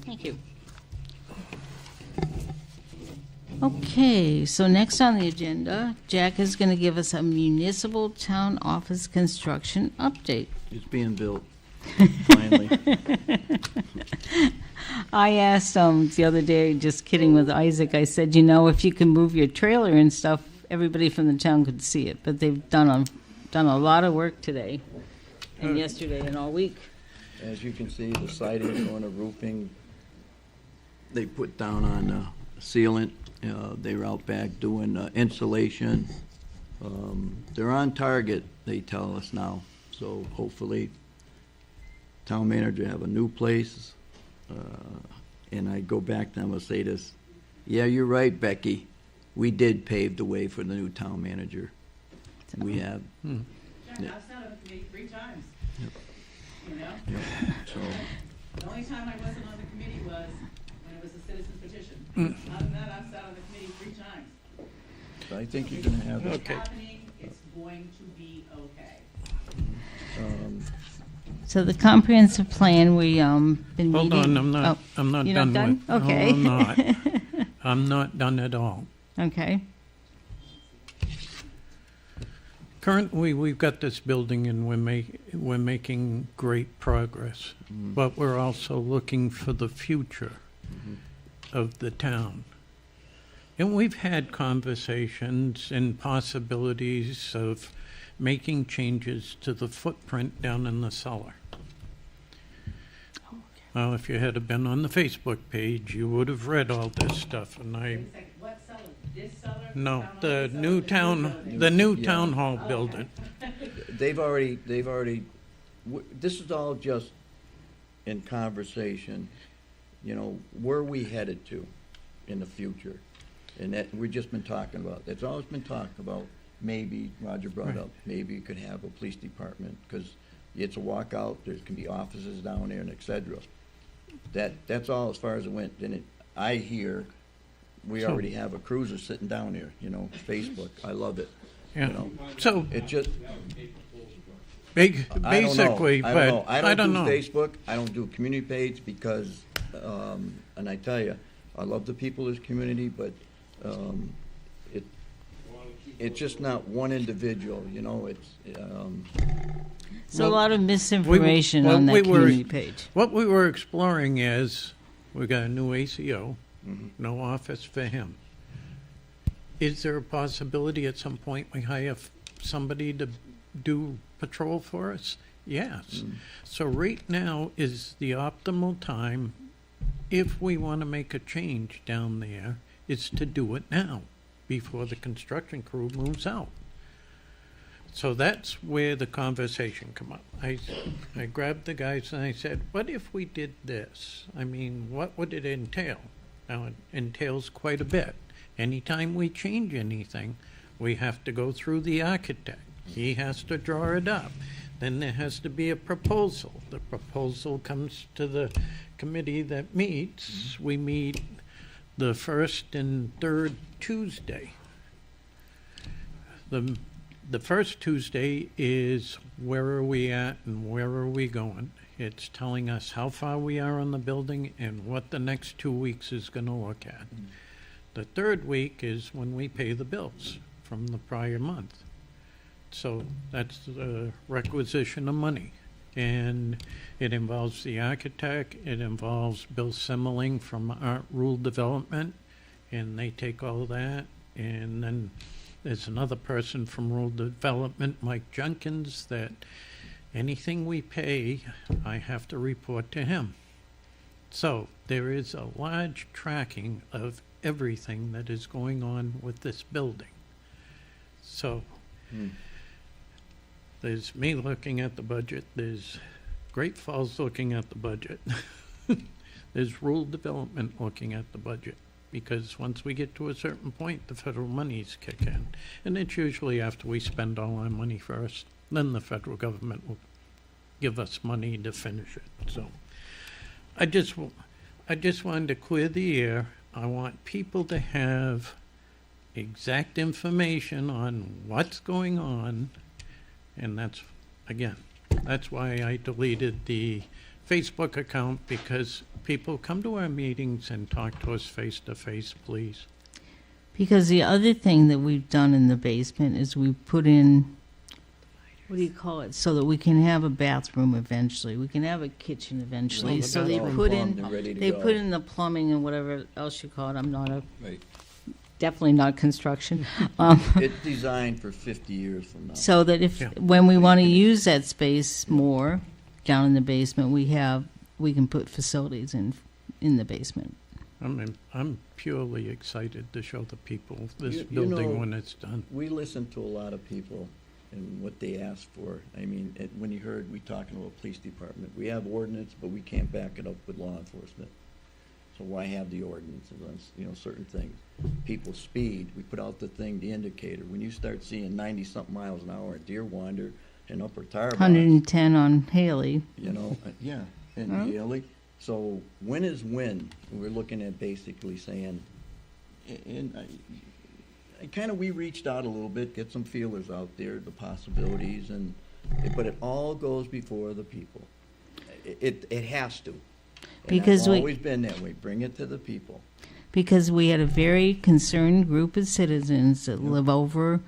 Thank you. Okay, so next on the agenda, Jack is going to give us a municipal town office construction update. It's being built, finally. I asked the other day, just kidding with Isaac, I said, you know, if you can move your trailer and stuff, everybody from the town could see it. But they've done a lot of work today and yesterday and all week. As you can see, the siding on the roofing, they put down on the sealant. They were out back doing insulation. They're on target, they tell us now. So hopefully, town manager have a new place. And I go back to them and say this, yeah, you're right, Becky. We did pave the way for the new town manager. We have, I've sat on the committee 3 times. You know? so, The only time I wasn't on the committee was when it was a citizen's petition. Other than that, I've sat on the committee 3 times. so I think you're gonna have, It's happening, it's going to be okay. So the comprehensive plan, we been meeting. Hold on, I'm not Oh, you're done not with. done? Okay. No, I'm not. I'm not done at all. Okay, Currently, we've got this building and we're making great progress. But we're also looking for the future of the town. And we've had conversations and possibilities of making changes to the footprint down in the cellar. Well, if you had been on the Facebook page, you would have read all this stuff, and It's like, what cellar? This cellar? no, Town hall, the this cellar, new the town, building? the new Yeah. town hall building. they've already, this is all just in conversation, you know, where are we headed to in the future? And that, we've just been talking about, it's always been talked about, maybe, Roger brought Right. up, maybe you could have a police department, because it's a walkout, there can be offices down there and et cetera. That's all as far as it went. Then I hear, we So- already have a cruiser sitting down there, Facebook, I love it, Yeah. you know. So It just, big, I don't know. basically, I but don't know. I don't do know. Facebook. I don't do community page because, and I tell you, I love the people of this community, but it's just not one individual. It's a lot of misinformation well, on that we were- community page. What we were exploring is, we got a new ACO, Mhm. no office for him. Is there a possibility at some point we hire somebody to do patrol for us? Yes. So right now is the optimal time, if we want to make a change down there, is to do it now, before the construction crew moves out. So that's where the conversation come up. I grabbed the guys and I said, what if we did this? I mean, what would it entail? Now, it entails quite a bit. Anytime we change anything, we have to go through the architect. He has to draw it up. Then there has to be a proposal. The proposal comes to the committee that meets. We meet the first and third Tuesday. The first Tuesday is where are we at and where are we going. It's telling us how far we are on the building and what the next 2 weeks is going to look at. The third week is when we pay the bills from the prior month. So that's the requisition of money. And it involves the architect, it involves Bill Simmeling from Art Rule Development, and they take all that. And then there's another person from Rule Development, Mike Jenkins, that anything we pay, I have to report to him. So there is a large tracking of everything that is going on with this building. So there's me looking at the budget, there's Great Falls looking at the budget, there's Rural Development looking at the budget, because once we get to a certain point, the federal monies kick in. And it's usually after we spend all our money first, then the federal government will give us money to finish it. So I just wanted to clear the air. I want people to have exact information on what's going on. And that's why I deleted the Facebook account, because people come to our meetings and talk to us face to face, please. Because the other thing that we've done in the basement is we put in, what do you call it, so that we can have a bathroom eventually. We can have a kitchen eventually. Well, the So they bathroom put plumbed in, and ready to they go. put in the plumbing and whatever else you call it. I'm not Right. definitely not construction. It's designed for 50 years from now. So that Yeah. when we want to use that space more down in the basement, we can put facilities in the basement. I'm purely excited to show the people this You building know- when it's done. We listen to a lot of people and what they ask for. I mean, when you heard we talking about police department, we have ordinance, but we can't back it up with law enforcement. So why have the ordinance on, certain things? People speed, we put out the indicator. When you start seeing 90-something miles an hour at Deer Wander and Upper Tarbonne, 110 on Haley. yeah, and Huh? Haley. So when is when? We're looking at basically saying, and we reached out a little bit, get some feelers out there, the possibilities, but it all goes before the people. It has to. Because and we- that's always been that way. Bring it to the people. Because we had a very concerned group of citizens that live over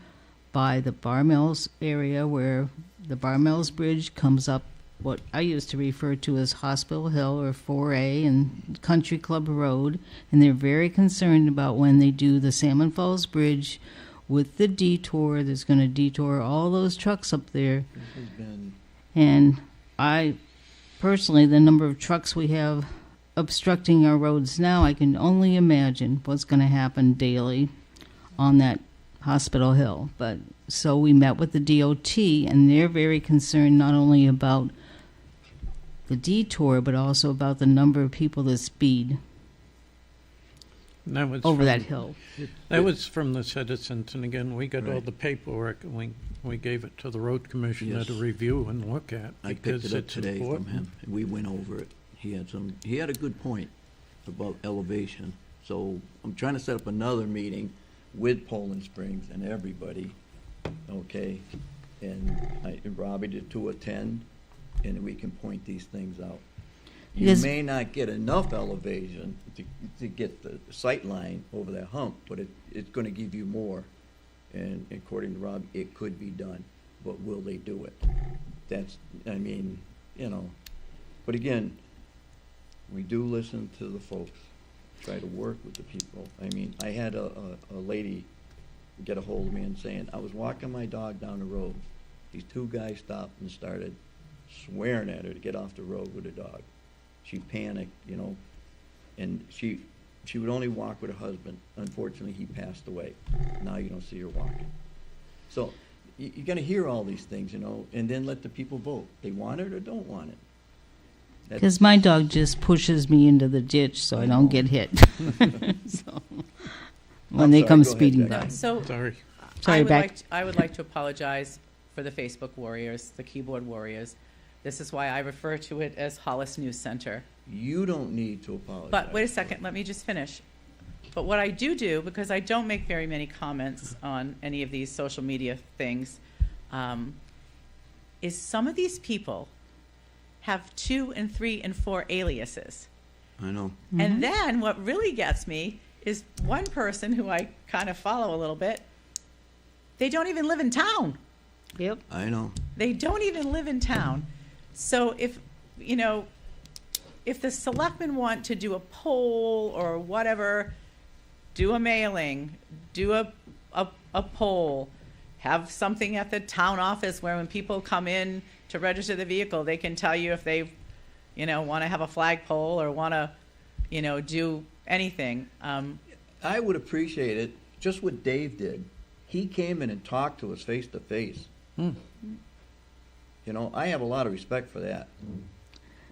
by the Bar Mills area, where the Bar Mills Bridge comes up what I used to refer to as Hospital Hill or 4A and Country Club Road, and they're very concerned about when they do the Salmon Falls Bridge with the detour. There's going to detour all those trucks up there. This has been And I, personally, the number of trucks we have obstructing our roads now, I can only imagine what's going to happen daily on that Hospital Hill. But so we met with the DOT, and they're very concerned not only about the detour, but also about the number of people that speed. That was over from- that hill. That was from the citizens, and again, we got all Right. the paperwork, and we gave it to the road commissioner Yes. to review and look at, I picked because it up it's today from important. him, and we went over it. He had a good point about elevation. So I'm trying to set up another meeting with Poland Springs and everybody, okay? And Robbie to attend, and we can point these things out. You Because- may not get enough elevation to get the sight line over that hump, but it's gonna give you more. And according to Rob, it could be done, but will they do it? That's, I mean, you know, but again, we do listen to the folks, try to work with the people. I mean, I had a lady get a hold of me and saying, I was walking my dog down the road. These two guys stopped and started swearing at her to get off the road with her dog. She panicked, you know, and she would only walk with her husband. Unfortunately, he passed away. Now you don't see her walking. So you're gonna hear all these things, you know, and then let the people vote. They want it or don't want it. That's- Because my dog just pushes me into the ditch so I don't get hit. So, when they sorry, come go ahead, speeding Jackie. by. So Sorry. Sorry, back. I would like to apologize for the Facebook warriors, the keyboard warriors. This is why I refer to it as Hollis News Center. You don't need to apologize. But wait a second, let me just finish. But what I do, because I don't make very many comments on any of these social media things, is some of these people have 2 and 3 and 4 aliases. I know. Mm-hmm. And then what really gets me is one person who I kind of follow a little bit, they don't even live in town. Yep. I know. They don't even live in town. So if, you know, if the selectmen want to do a poll or whatever, do a mailing, do a poll, have something at the town office where when people come in to register the vehicle, they can tell you if they, you know, want to have a flagpole or want to, you know, do anything. I would appreciate it, just what Dave did. He came in and talked to us face to face. You know, I have a lot of respect for that.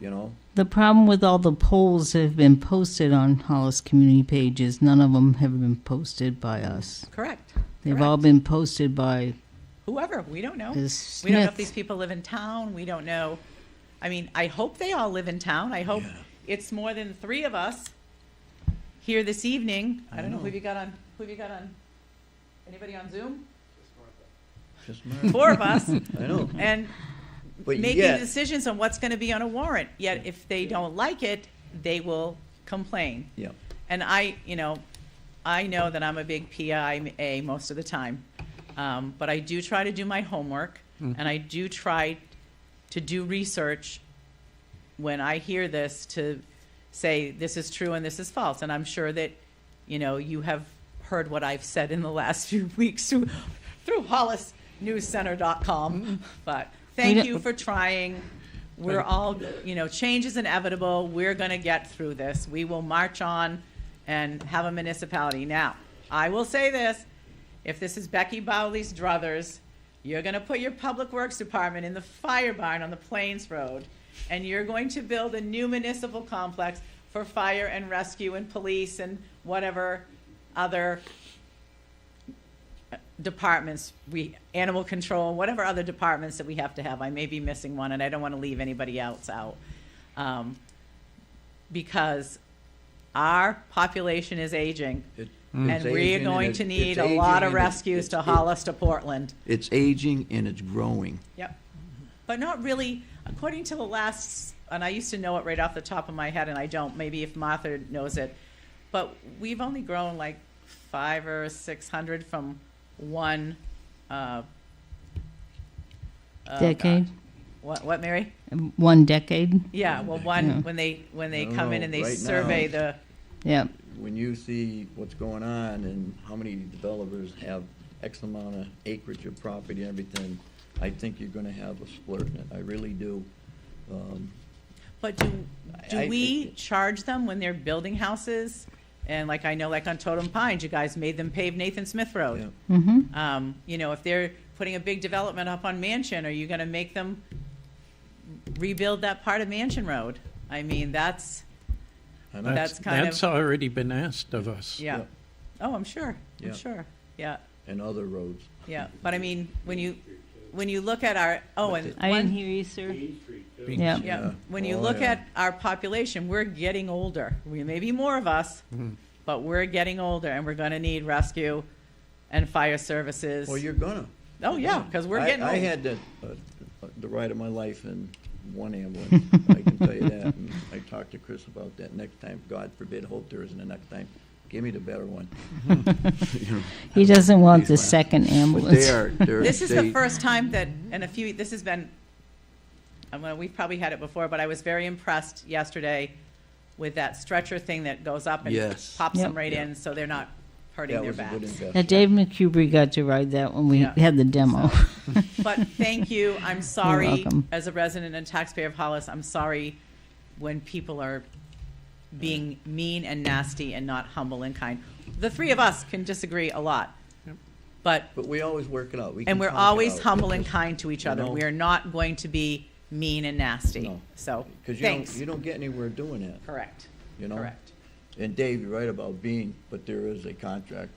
You know, The problem with all the polls that have been posted on Hollis community pages, none of them have been posted by us. Correct. They've all Correct. been posted by Whoever, we don't know. Ms. We don't know if Smith. these people live in town. We don't know. I mean, I hope they all live in town. I hope Yeah. it's more than 3 of us here this evening. I don't know know. who have you got on. Who have you got on? Anybody on Zoom? just my, 4 of us, I know. and But making yet, decisions on what's going to be on a warrant. Yet, if they don't like it, they will complain. yeah, And I know that I'm a big PIA most of the time, but I do try to do my homework, and I do try to do research when I hear this to say this is true and this is false. And I'm sure that, you know, you have heard what I've said in the last few weeks through HollisNewsCenter.com. But thank don't- you for trying. We're all, you know, change is inevitable. We're going to get through this. We will march on and have a municipality. Now, I will say this. If this is Becky Bowley's druthers, you're going to put your public works department in the fire barn on the Plains Road, and you're going to build a new municipal complex for fire and rescue and police and whatever other departments, animal control, whatever other departments that we have to have. I may be missing one, and I don't want to leave anybody else out. Because our population is aging, it's and we're aging and going to it's need a aging lot of and rescues to Hollis to Portland. It's aging and it's growing. Yep. But not really, according to the last, and I used to know it right off the top of my head, and I don't, maybe if Martha knows it, but we've only grown like 500 or 600 from one, oh, decade. God. What, Mary? 1 decade. Yeah, well, Yeah. when they don't come in know. and they Right survey now- the, Yeah. When you see what's going on and how many developers have X amount of acreage of property and everything, I think you're gonna have a split in it. I really do. but do I- we charge them when they're building houses? And like, I know like on Totem Pines, you guys made them pave Nathan Smith Road. Yeah. Mm-hmm. You know, if they're putting a big development up on Mansion, are you gonna make them rebuild that part of Mansion Road? I mean, that's, I know. That's kind That's of, already been asked of us. yeah. Yeah. Oh, I'm sure, I'm Yeah. sure, yeah, And other roads. yeah. But I mean, when you look at our, oh, and I one, didn't hear you, sir. Main Street, too. Being- Yeah. yeah, Yeah. when you Oh, look yeah. at our population, we're getting older. We may be more of us, but we're getting older, and we're gonna need rescue and fire services. Well, you're gonna. Oh, yeah, because we're getting I old. had the ride of my life in one ambulance, I can tell you that. And I talked to Chris about that next time. God forbid, hope there isn't a next time. Give me the better one. You know, He doesn't want the Please, man. second But ambulance. they're. This is the they- first time that, in a few, this has been, well, we've probably had it before, but I was very impressed yesterday with that stretcher thing that goes up and Yes. pops them Yep. right Yeah. in, so they're not hurting That their was a good backs. investment. Now, Dave McHubry got to ride that when we Yeah. had the demo. But thank you, I'm sorry, welcome. as a resident and taxpayer of Hollis, I'm sorry when people are being mean and nasty and not humble and kind. The three of us can disagree a lot, but But we always work it out. We can and we're talk it always out. humble and kind to each You other. know? We are not going to be mean and nasty. No. So, Because thanks. you don't get anywhere doing that, Correct, you know? correct. And Dave, you're right about being, but there is a contract,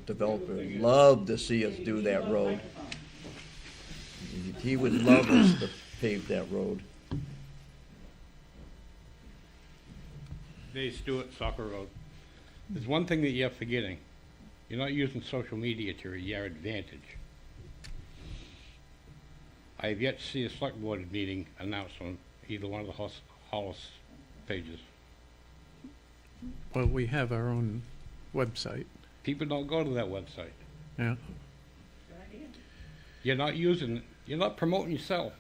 developer, love to see us do that road. He would love us to pave that road. Dave Stewart, Soccer Road. There's one thing that you're forgetting. You're not using social media to your advantage. I have yet to see a select board meeting announced on either one of the Hollis pages. Well, we have our own website. People don't go to that website. Yeah. You're not using it. You're not promoting yourself.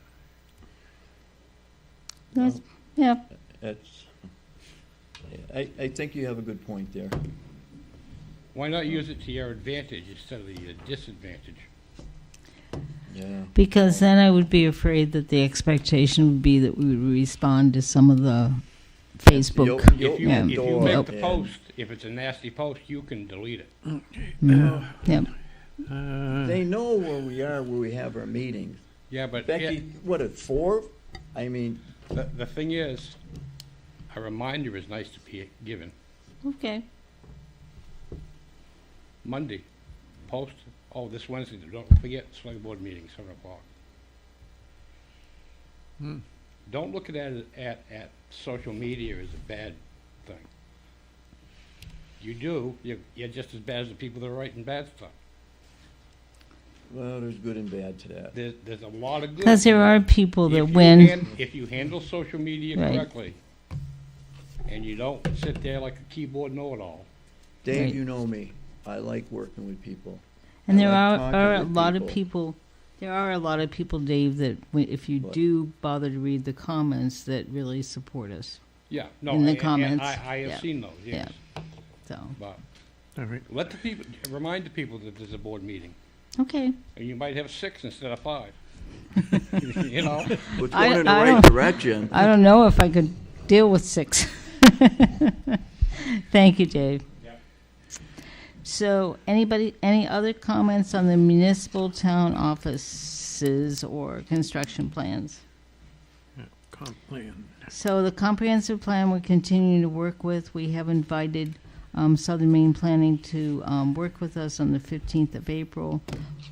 That's- Yeah, That's, I think you have a good point there. Why not use it to your advantage instead of your disadvantage? Yeah. because then I would be afraid that the expectation would be that we would respond to some of the Facebook. You'll- If you, Yeah. if you door make the and- post, if it's a nasty post, you can delete it. Mm, Yep. They know where we are, where we have our meetings. Yeah, but Becky, what, at 4? I mean, the thing is, a reminder is nice to be given. Okay. Monday, post, oh, this Wednesday, don't forget, select board meeting, 7 o'clock. Don't look at it at social media as a bad thing. You do, you're just as bad as the people that are writing bad stuff. well, there's good and bad to that. There's a lot of good. Because there are people that If you when, if you handle social media Right. correctly, and you don't sit there like a keyboard know-it-all, Dave, Right. you know me. I like working with people. and I there like are talking a with lot of people, there are a lot of people, Dave, that if you What? do bother to read the comments, that really support us. yeah, no, In the and comments, I yeah. have seen those, yes. So, But All right. let the people, remind the people that there's a board meeting, okay. and you might have 6 instead of 5. You know? It's I- going in the I right don't- direction. I don't know if I could deal with 6. Thank you, Dave. Yeah. So, any other comments on the municipal town offices or construction plans? Comp plan. So the comprehensive plan we're continuing to work with. We have invited Southern Maine Planning to work with us on the 15th of April.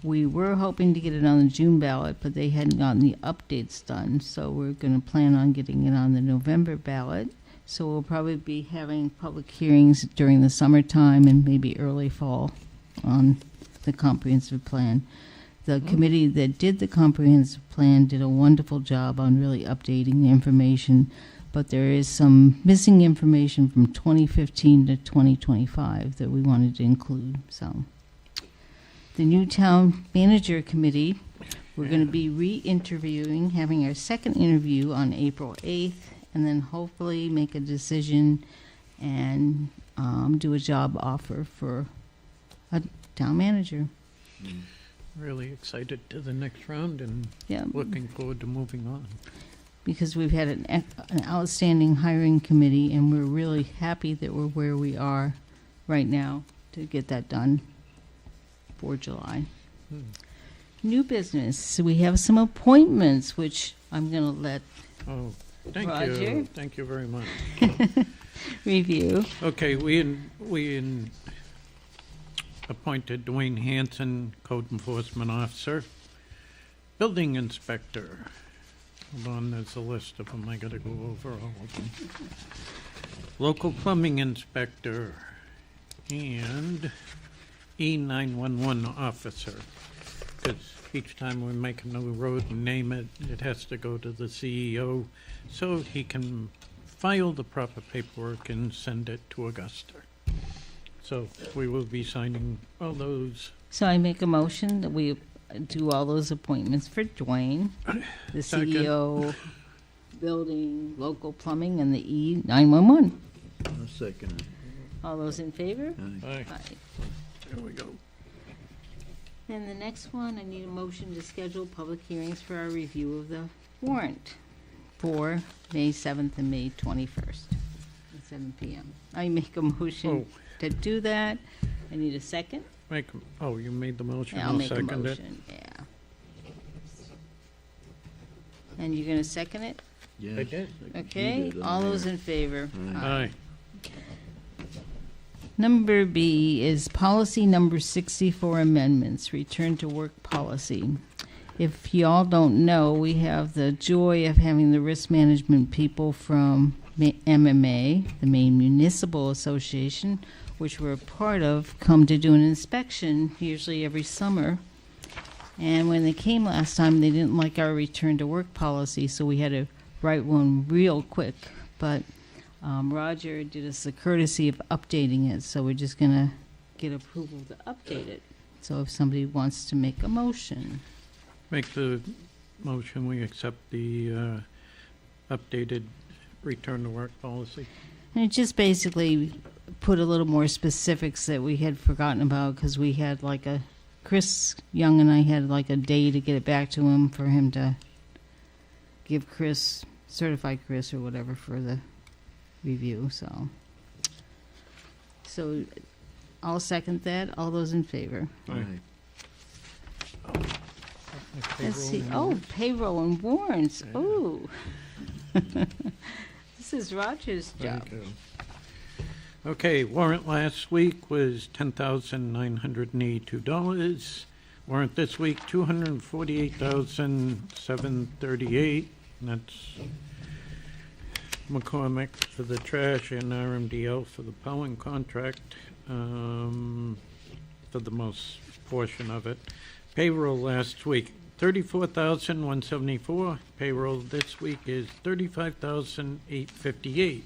We were hoping to get it on the June ballot, but they hadn't gotten the updates done, so we're going to plan on getting it on the November ballot. So we'll probably be having public hearings during the summertime and maybe early fall on the comprehensive plan. The committee that did the comprehensive plan did a wonderful job on really updating the information, but there is some missing information from 2015 to 2025 that we wanted to include. So, the new town manager committee, we're going to be re-interviewing, having our second interview on April 8th, and then hopefully make a decision and do a job offer for a town manager. Really excited to the next round and Yeah. looking forward to moving on. Because we've had an outstanding hiring committee, and we're really happy that we're where we are right now to get that done for July. New business. So we have some appointments, which I'm going to let. Oh, thank Roger? you. Thank you very much. review. Okay, we appointed Dwayne Hanson, Code Enforcement Officer. Building Inspector. Hold on, there's a list of them. I gotta go over all of them. Local Plumbing Inspector and E911 Officer. Because each time we make a new road and name it, it has to go to the CEO so he can file the proper paperwork and send it to Augusta. So we will be signing all those. So I make a motion that we do all those appointments for Dwayne, the Second. CEO, building, local plumbing, and the E911. I'll second it. All those in favor? Aye. Aye, Aye. there we go. Then the next one, I need a motion to schedule public hearings for our review of the warrant for May 7th and May 21st at 7 p.m. I make a motion to do that. I need a second. You made the motion, Yeah, I'll I'll make a second it. motion, yeah. And you're gonna second it? Yes. I did. You Okay, did, all those yeah. in favor? Aye. Number B is policy number 64 amendments, return to work policy. If y'all don't know, we have the joy of having the risk management people from MMA, the Maine Municipal Association, which we're a part of, come to do an inspection, usually every summer. And when they came last time, they didn't like our return to work policy, so we had to write one real quick. But Roger did us the courtesy of updating it, so we're just going to get approval to update it. So if somebody wants to make a motion. Make the motion, we accept the updated return to work policy. And it just basically put a little more specifics that we had forgotten about, because we had Chris Young and I had like a day to get it back to him for him to give certify Chris or whatever for the review, so I'll second that. All those in favor? Aye. Let's see. Oh, payroll and warrants. Yeah. Ooh. This is Roger's job. Thank you. Okay, warrant last week was $10,982. Warrant this week, $248,738. That's McCormick for the trash and RMDL for the plowing contract, for the most portion of it. Payroll last week, $34,174. Payroll this week is $35,858.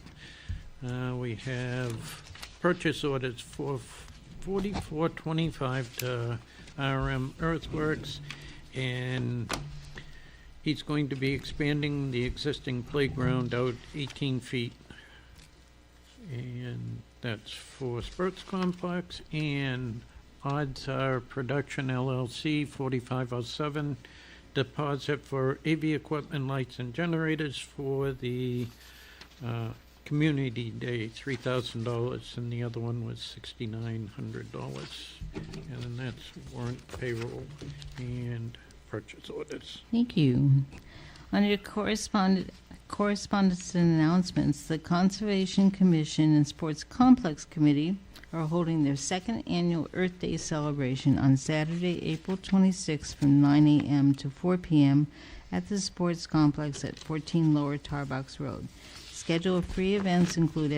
We have purchase orders for $44.25 to RM Earthworks, and he's going to be expanding the existing playground out 18 feet. And that's for Spurts Complex, and Odds Are Production LLC, 4507. Deposit for AV equipment, lights, and generators for the Community Day, $3,000, and the other one was $6,900. And then that's warrant, payroll, and purchase orders. Thank you. Under correspondence and announcements, the Conservation Commission and Sports Complex Committee are holding their second annual Earth Day celebration on Saturday, April 26th from 9 a.m. to 4 p.m. at the Sports Complex at 14 Lower Tarbox Road. Scheduled free events include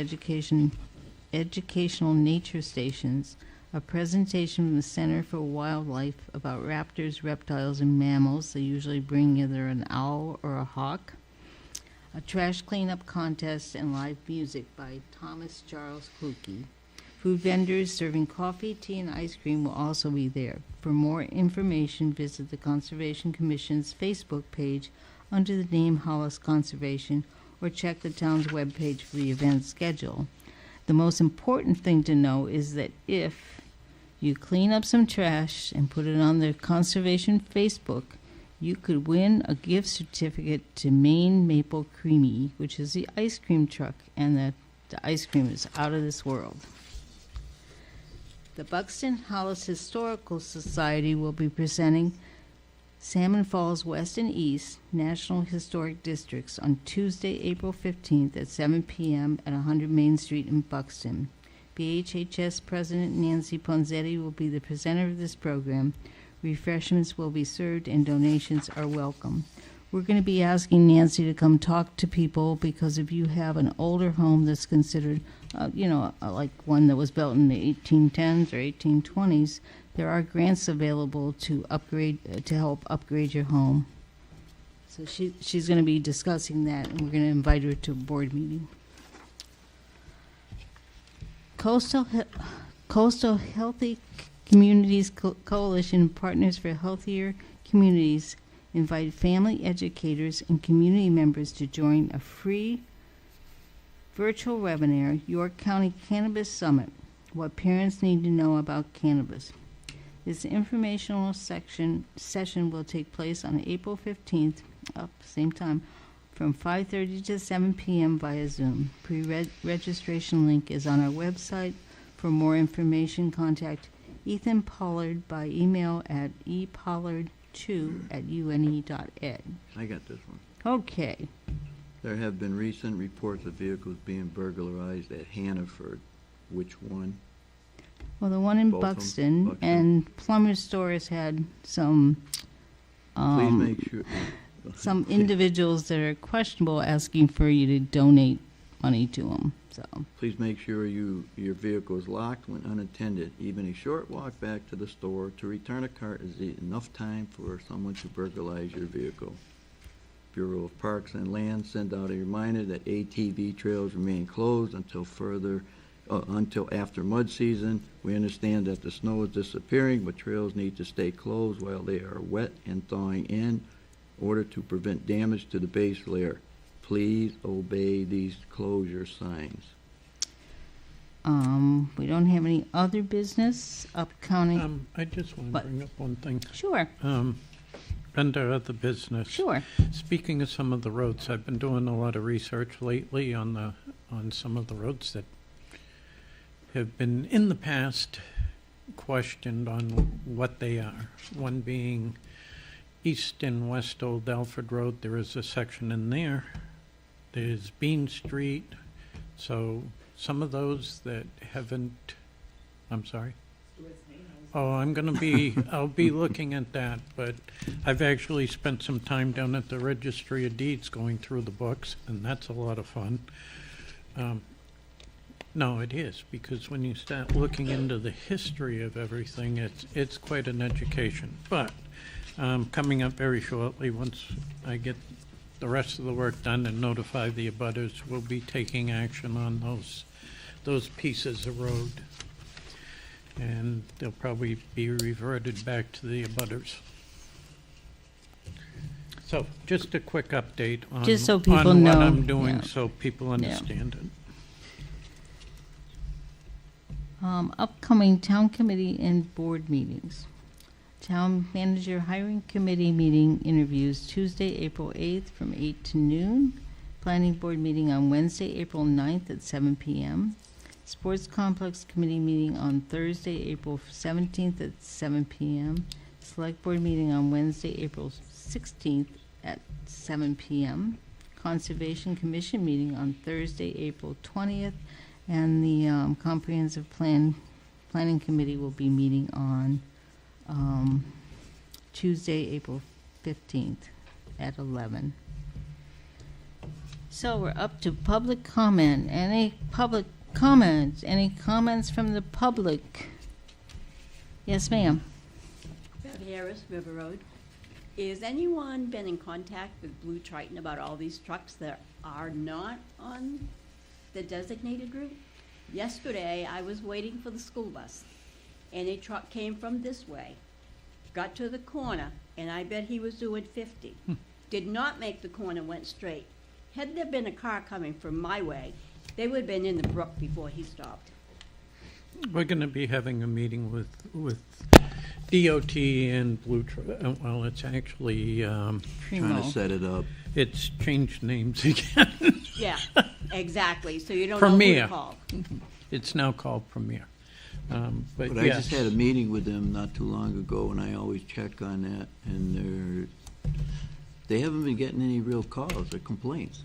educational nature stations, a presentation from the Center for Wildlife about raptors, reptiles, and mammals. They usually bring either an owl or a hawk. A trash cleanup contest and live music by Thomas Charles Kluge. Food vendors serving coffee, tea, and ice cream will also be there. For more information, visit the Conservation Commission's Facebook page under the name Hollis Conservation, or check the town's webpage for the event schedule. The most important thing to know is that if you clean up some trash and put it on the Conservation Facebook, you could win a gift certificate to Maine Maple Creamy, which is the ice cream truck, and the ice cream is out of this world. The Buxton Hollis Historical Society will be presenting Salmon Falls West and East National Historic Districts on Tuesday, April 15th at 7 p.m. at 100 Main Street in Buxton. BHHS President Nancy Ponzetti will be the presenter of this program. Refreshments will be served and donations are welcome. We're going to be asking Nancy to come talk to people because if you have an older home that's considered, like one that was built in the 1810s or 1820s, there are grants available to upgrade, to help upgrade your home. So she's going to be discussing that, and we're going to invite her to a board meeting. Coastal Healthy Communities Coalition Partners for Healthier Communities invite family educators and community members to join a free virtual webinar, York County Cannabis Summit, What Parents Need to Know About Cannabis. This informational session will take place on April 15th, same time, from 5:30 to 7 p.m. via Zoom. Pre-registration link is on our website. For more information, contact Ethan Pollard by email at epollard2@une.ed. I got this one. Okay. There have been recent reports of vehicles being burglarized at Hannaford. Which one? Well, the one in Both of 'em? Buxton, Buxton. and Plummer Stores had some Please make sure. some individuals that are questionable asking for you to donate money to them. So, Please make sure your vehicle is locked when unattended. Even a short walk back to the store to return a cart is enough time for someone to burglarize your vehicle. Bureau of Parks and Land sent out a reminder that ATV trails remain closed until after mud season. We understand that the snow is disappearing, but trails need to stay closed while they are wet and thawing in order to prevent damage to the base layer. Please obey these closure signs. we don't have any other business upcoming. I just want to What? bring up one thing. Sure, Under other business. sure. Speaking of some of the roads, I've been doing a lot of research lately on some of the roads that have been in the past questioned on what they are. One being East and West Old Alfred Road. There is a section in there. There's Bean Street. So some of those that haven't, I'm sorry. Oh, I'll be looking at that, but I've actually spent some time down at the Registry of Deeds going through the books, and that's a lot of fun. No, it is, because when you start looking into the history of everything, it's quite an education. But coming up very shortly, once I get the rest of the work done and notify the abutters, we'll be taking action on those pieces of road. And they'll probably be reverted back to the abutters. So, just a quick update on, Just so people on know, what I'm doing, yeah. so people understand it. Upcoming town committee and board meetings. Town manager hiring committee meeting interviews Tuesday, April 8th from 8 to noon. Planning board meeting on Wednesday, April 9th at 7 p.m. Sports Complex Committee meeting on Thursday, April 17th at 7 p.m. Select Board meeting on Wednesday, April 16th at 7 p.m. Conservation Commission meeting on Thursday, April 20th. And the Comprehensive Planning Committee will be meeting on Tuesday, April 15th at 11. So we're up to public comment. Any public comments? Any comments from the public? Yes, ma'am. Bev Harris, River Road. Is anyone been in contact with Blue Triton about all these trucks that are not on the designated route? Yesterday, I was waiting for the school bus, and a truck came from this way, got to the corner, and I bet he was doing 50. Did not make the corner, went straight. Had there been a car coming from my way, they would have been in the brook before he stopped. We're going to be having a meeting with DOT and Blue well, it's actually, Trying Primo. to set it up. it's changed names again. Yeah, exactly, so you don't know who Premier. to call. It's now called Premier. But I just had a meeting with them not too long ago, and I always check on that, and they haven't been getting any real calls or complaints.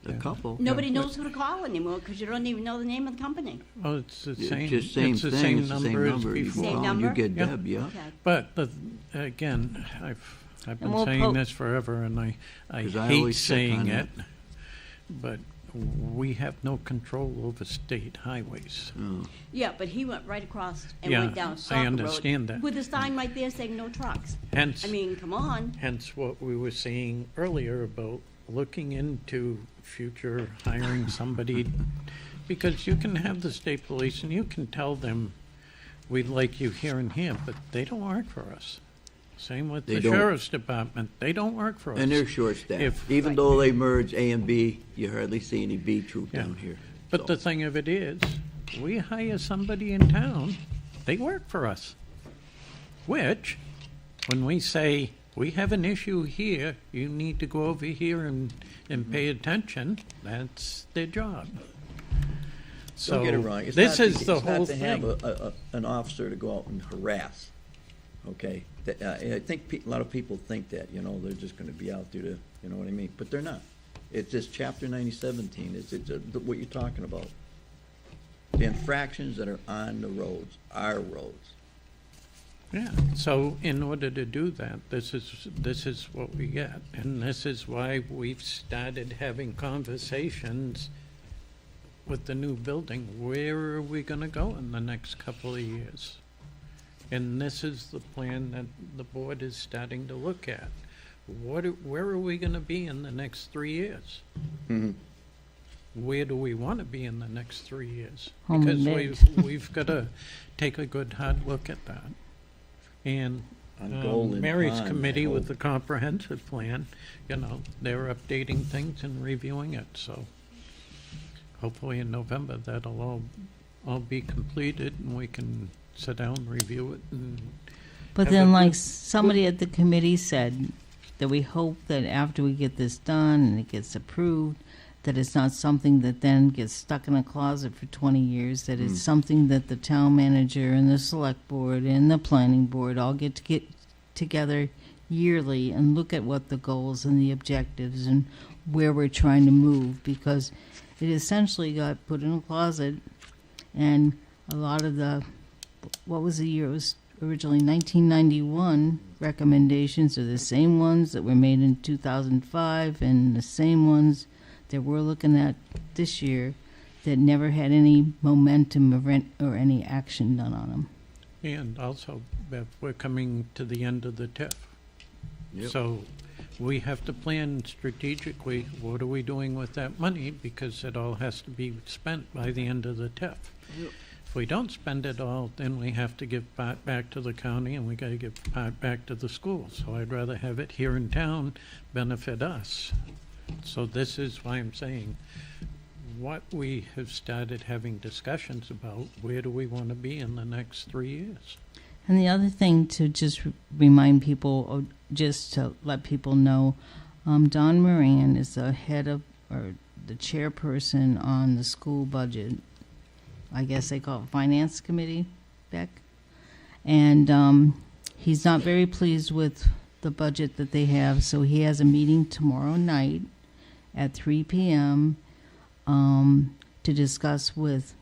A couple. Nobody knows who to call anymore because you don't even know the name of the company. Oh, it's the It's same, just same it's the thing, same it's the same number as number. You before. Same call and you number? get Yeah. Deb, yeah. Okay. But again, I've And been we'll saying this forever, and I 'Cause I hate always check saying on it, that. but we have no control over state highways. Oh. Yeah, but he went right across and Yeah, went down I Soccer Road. understand that. With a sign right there saying no trucks. Hence, I mean, come on. hence what we were saying earlier about looking into future hiring somebody, because you can have the state police and you can tell them, we'd like you here and here, but they don't work for us. Same with They the don't. sheriff's department, they don't work for us. And they're short-staffed. If- Even though they merge A and B, you hardly see any B troop Yeah. down here. But So- the thing of it is, we hire somebody in town, they work for us. Which, when we say, we have an issue here, you need to go over here and pay attention, that's their job. Don't get it wrong. So, It's this not is to- the it's not whole to have thing. an officer to go out and harass, okay? I think a lot of people think that, they're just gonna be out there to, you know what I mean? But they're not. It's just chapter 9017, it's what you're talking about. The infractions that are on the roads, our roads. Yeah, so in order to do that, this is what we get. And this is why we've started having conversations with the new building. Where are we gonna go in the next couple of years? And this is the plan that the board is starting to look at. Where are we gonna be in the next 3 years? Mhm. Where do we wanna be in the next 3 years? Home Because and we've gotta take a good hard look at that. And On Golden Mary's Pond, I committee with hope. the comprehensive plan, they're updating things and reviewing it, so hopefully in November, that'll all be completed and we can sit down, review it, and But Have then, a like good- somebody at the committee said, that we hope that after we get this done and it gets approved, that it's not something that then gets stuck in a closet for 20 years, that it's something that the town manager and the select board and the planning board all get together yearly and look at what the goals and the objectives and where we're trying to move, because it essentially got put in a closet, and a lot of the, what was the year? It was originally 1991 recommendations are the same ones that were made in 2005 and the same ones that we're looking at this year that never had any momentum or any action done on them. And also, Bev, we're coming to the end of the TIF. Yep. So we have to plan strategically, what are we doing with that money? Because it all has to be spent by the end of the TIF. Yep. If we don't spend it all, then we have to give part back to the county and we gotta give part back to the schools. So I'd rather have it here in town benefit us. So this is why I'm saying, what we have started having discussions about, where do we want to be in the next 3 years? And the other thing to just remind people, or just to let people know, Don Moran is the head of, or the chairperson on the school budget. I guess they call it Finance Committee, Beck. And he's not very pleased with the budget that they have, so he has a meeting tomorrow night at 3 p.m. To discuss with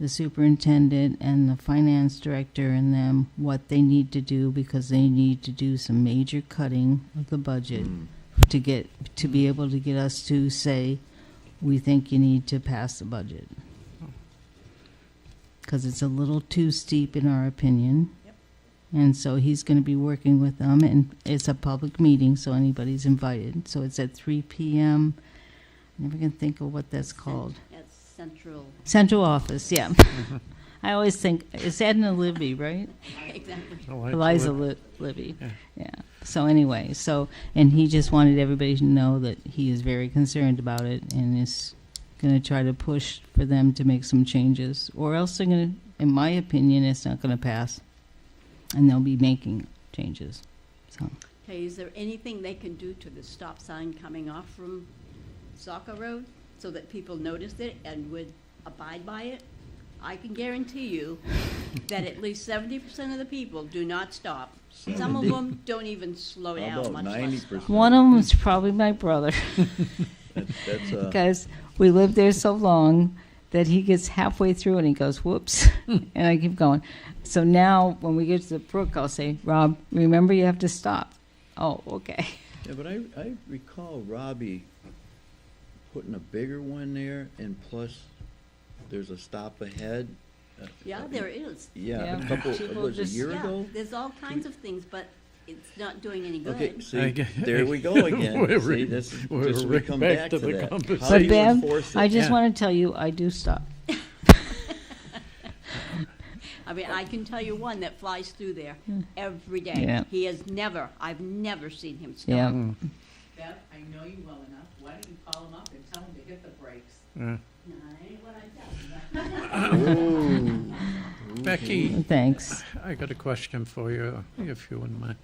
the superintendent and the finance director and them what they need to do, because they need to do some major cutting of the budget to be able to get us to say, we think you need to pass the budget. Because it's a little too steep in our opinion. Yep. And so he's going to be working with them, and it's a public meeting, so anybody's invited. So it's at 3 p.m. Never can think of what that's called. At Central, Central office, yeah. I always think, it's Edna Libby, right? exactly. Oh, I- Eliza Libby. Yeah. Yeah. So anyway, and he just wanted everybody to know that he is very concerned about it and is going to try to push for them to make some changes, or else they're going to, in my opinion, it's not going to pass, and they'll be making changes. So Okay, is there anything they can do to the stop sign coming off from Soccer Road so that people noticed it and would abide by it? I can guarantee you that at least 70% of the people do not stop. Some of them don't even slow How down, about much less 90%? stop. One of them is probably my brother, That's because we lived there so long that he gets halfway through and he goes, whoops, and I keep going. So now when we get to the brook, I'll say, Rob, remember you have to stop. Oh, okay. yeah, but I recall Robbie putting a bigger one there, and plus there's a stop ahead. Yeah, there is. Yeah, Yeah. a couple, People was it a just- year Yeah, ago? there's all kinds of things, but it's not doing any Okay, good. see, I get- there we go again. We're See, re- this, we're this we right come back back to to the that. How conversation. do But you Bev, enforce I it? just Yeah. want to tell you, I do stop. I mean, I can tell you one that flies through there every day. Yeah. He has never, I've never seen him stop. Yeah. Beth, I know you well enough. Why don't you call him up and tell him to hit the brakes? No, that ain't what I tell you. Becky, Thanks. I got a question for you, if you wouldn't mind.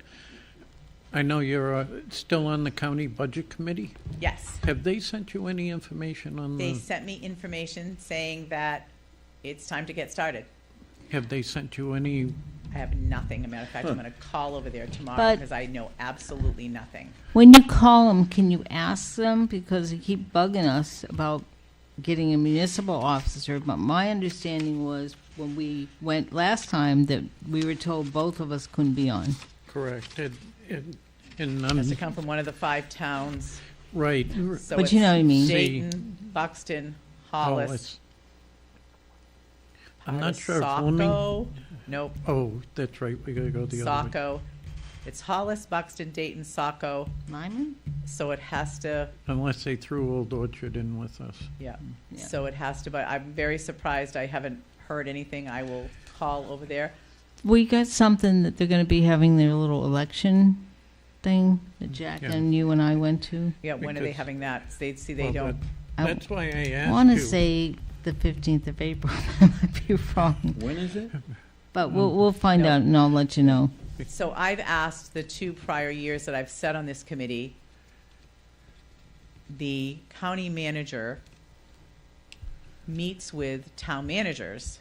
I know you're still on the county budget committee. Yes. Have they sent you any information on They the, sent me information saying that it's time to get started. have they sent you any, I have nothing. As a matter of fact, I'm going to call over there tomorrow But- because I know absolutely nothing. When you call them, can you ask them, because they keep bugging us about getting a municipal officer, but my understanding was when we went last time that we were told both of us couldn't be on. correct, and, Has to come from one of the 5 towns. right. So But you know what I mean. Dayton, Buxton, Hollis. I'm not part of sure if Fleming, Saco. Nope. oh, that's right, we gotta go the other way. Saco. It's Hollis, Buxton, Dayton, Saco. Lyman? So it has to, Unless they threw Old Orchard in with us. yeah. Yeah. So it has to, but I'm very surprised. I haven't heard anything. I will call over there. We got something that they're going to be having their little election thing that Jack Yeah. and you and I went to. Yeah, when are they Because- having that? They see they Well, don't. I That's why I asked you. want to say the 15th of April. I might be wrong. When is it? But we'll find No. out and I'll let you know. So I've asked the 2 prior years that I've sat on this committee, the county manager meets with town managers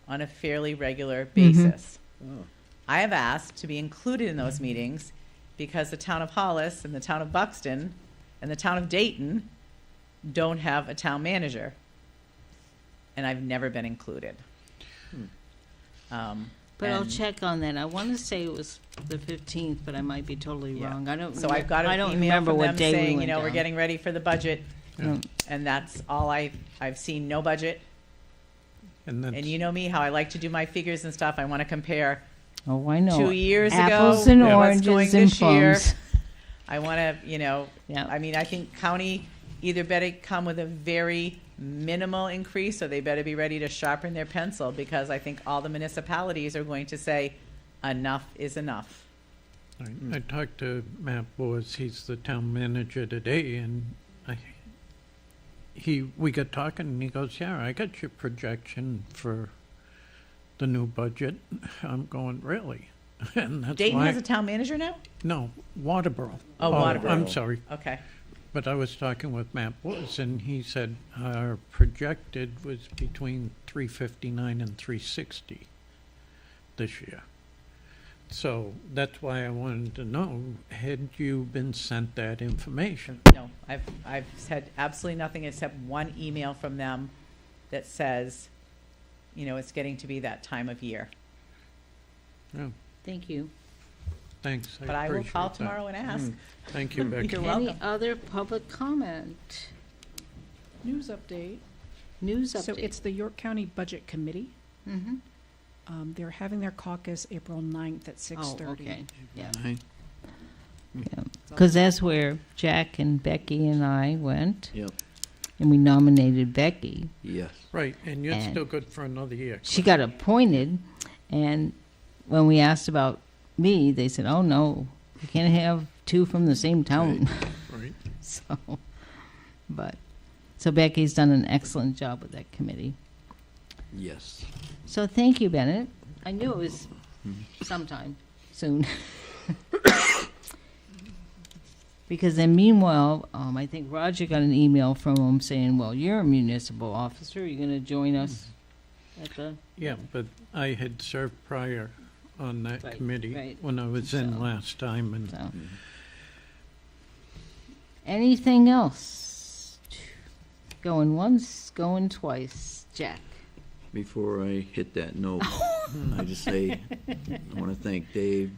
on a fairly regular basis. Oh, I have asked to be included in those meetings because the town of Hollis and the town of Buxton and the town of Dayton don't have a town manager. And I've never been included. But I'll And check on that. I want to say it was the 15th, but I might be totally Yeah. wrong. I don't. So I've got I an don't email remember from what them day we saying, went we're down. getting ready for the budget. No. And that's all I've seen, no budget. And that's, And you know me, how I like to do my figures and stuff. I want to compare Oh, I know. 2 years Apples ago, and what's going oranges and this year. plums. I want to, Yeah. I mean, I think county either better come with a very minimal increase or they better be ready to sharpen their pencil because I think all the municipalities are going to say, enough is enough. I talked to Matt Boas, he's the town manager today, and we got talking, and he goes, yeah, I got your projection for the new budget. I'm going, really? And that's Dayton why, has a town manager now? no, Waterboro. Oh, I'm Waterboro. sorry, Okay. but I was talking with Matt Boas, and he said our projected was between 359 and 360 this year. So that's why I wanted to know, had you been sent that information? No, I've had absolutely nothing except one email from them that says, it's getting to be that time of year. Yeah, Thank you. thanks, But I will appreciate call that. tomorrow and ask. Thank you, Becky. You're Any welcome. other public comment? News update. News update? So it's the York County Budget Committee. Mm-hmm. They're having their caucus April 9th at 6:30. Oh, okay. Yeah. Aye. Because that's where Jack and Becky and I went, Yep, and we nominated Becky. yes. Right, and you're And- still good for another year. She got appointed, and when we asked about me, they said, "Oh no, you can't have 2 from the same town." Right. So Becky's done an excellent job with that committee. Yes. So thank you, Bennett. I knew it was sometime soon. Because then meanwhile, I think Roger got an email from him saying, well, you're a municipal officer. You're going to join us at the, Yeah, but I had served prior on that Right, committee right. when I was in So- last time, and so. Anything else? Going once, going twice. Jack? Before I hit that note, I just say, I want to thank Dave,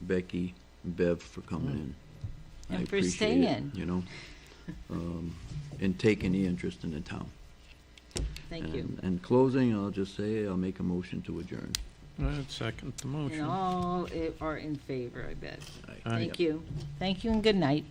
Becky, and Bev for coming in. I And for appreciate it, staying. you know, and taking the interest in the town. Thank you. And closing, I'll just say, I'll make a motion to adjourn. I'd second the And motion. all are in favor, I bet. Aye. Thank you. Thank you and good night.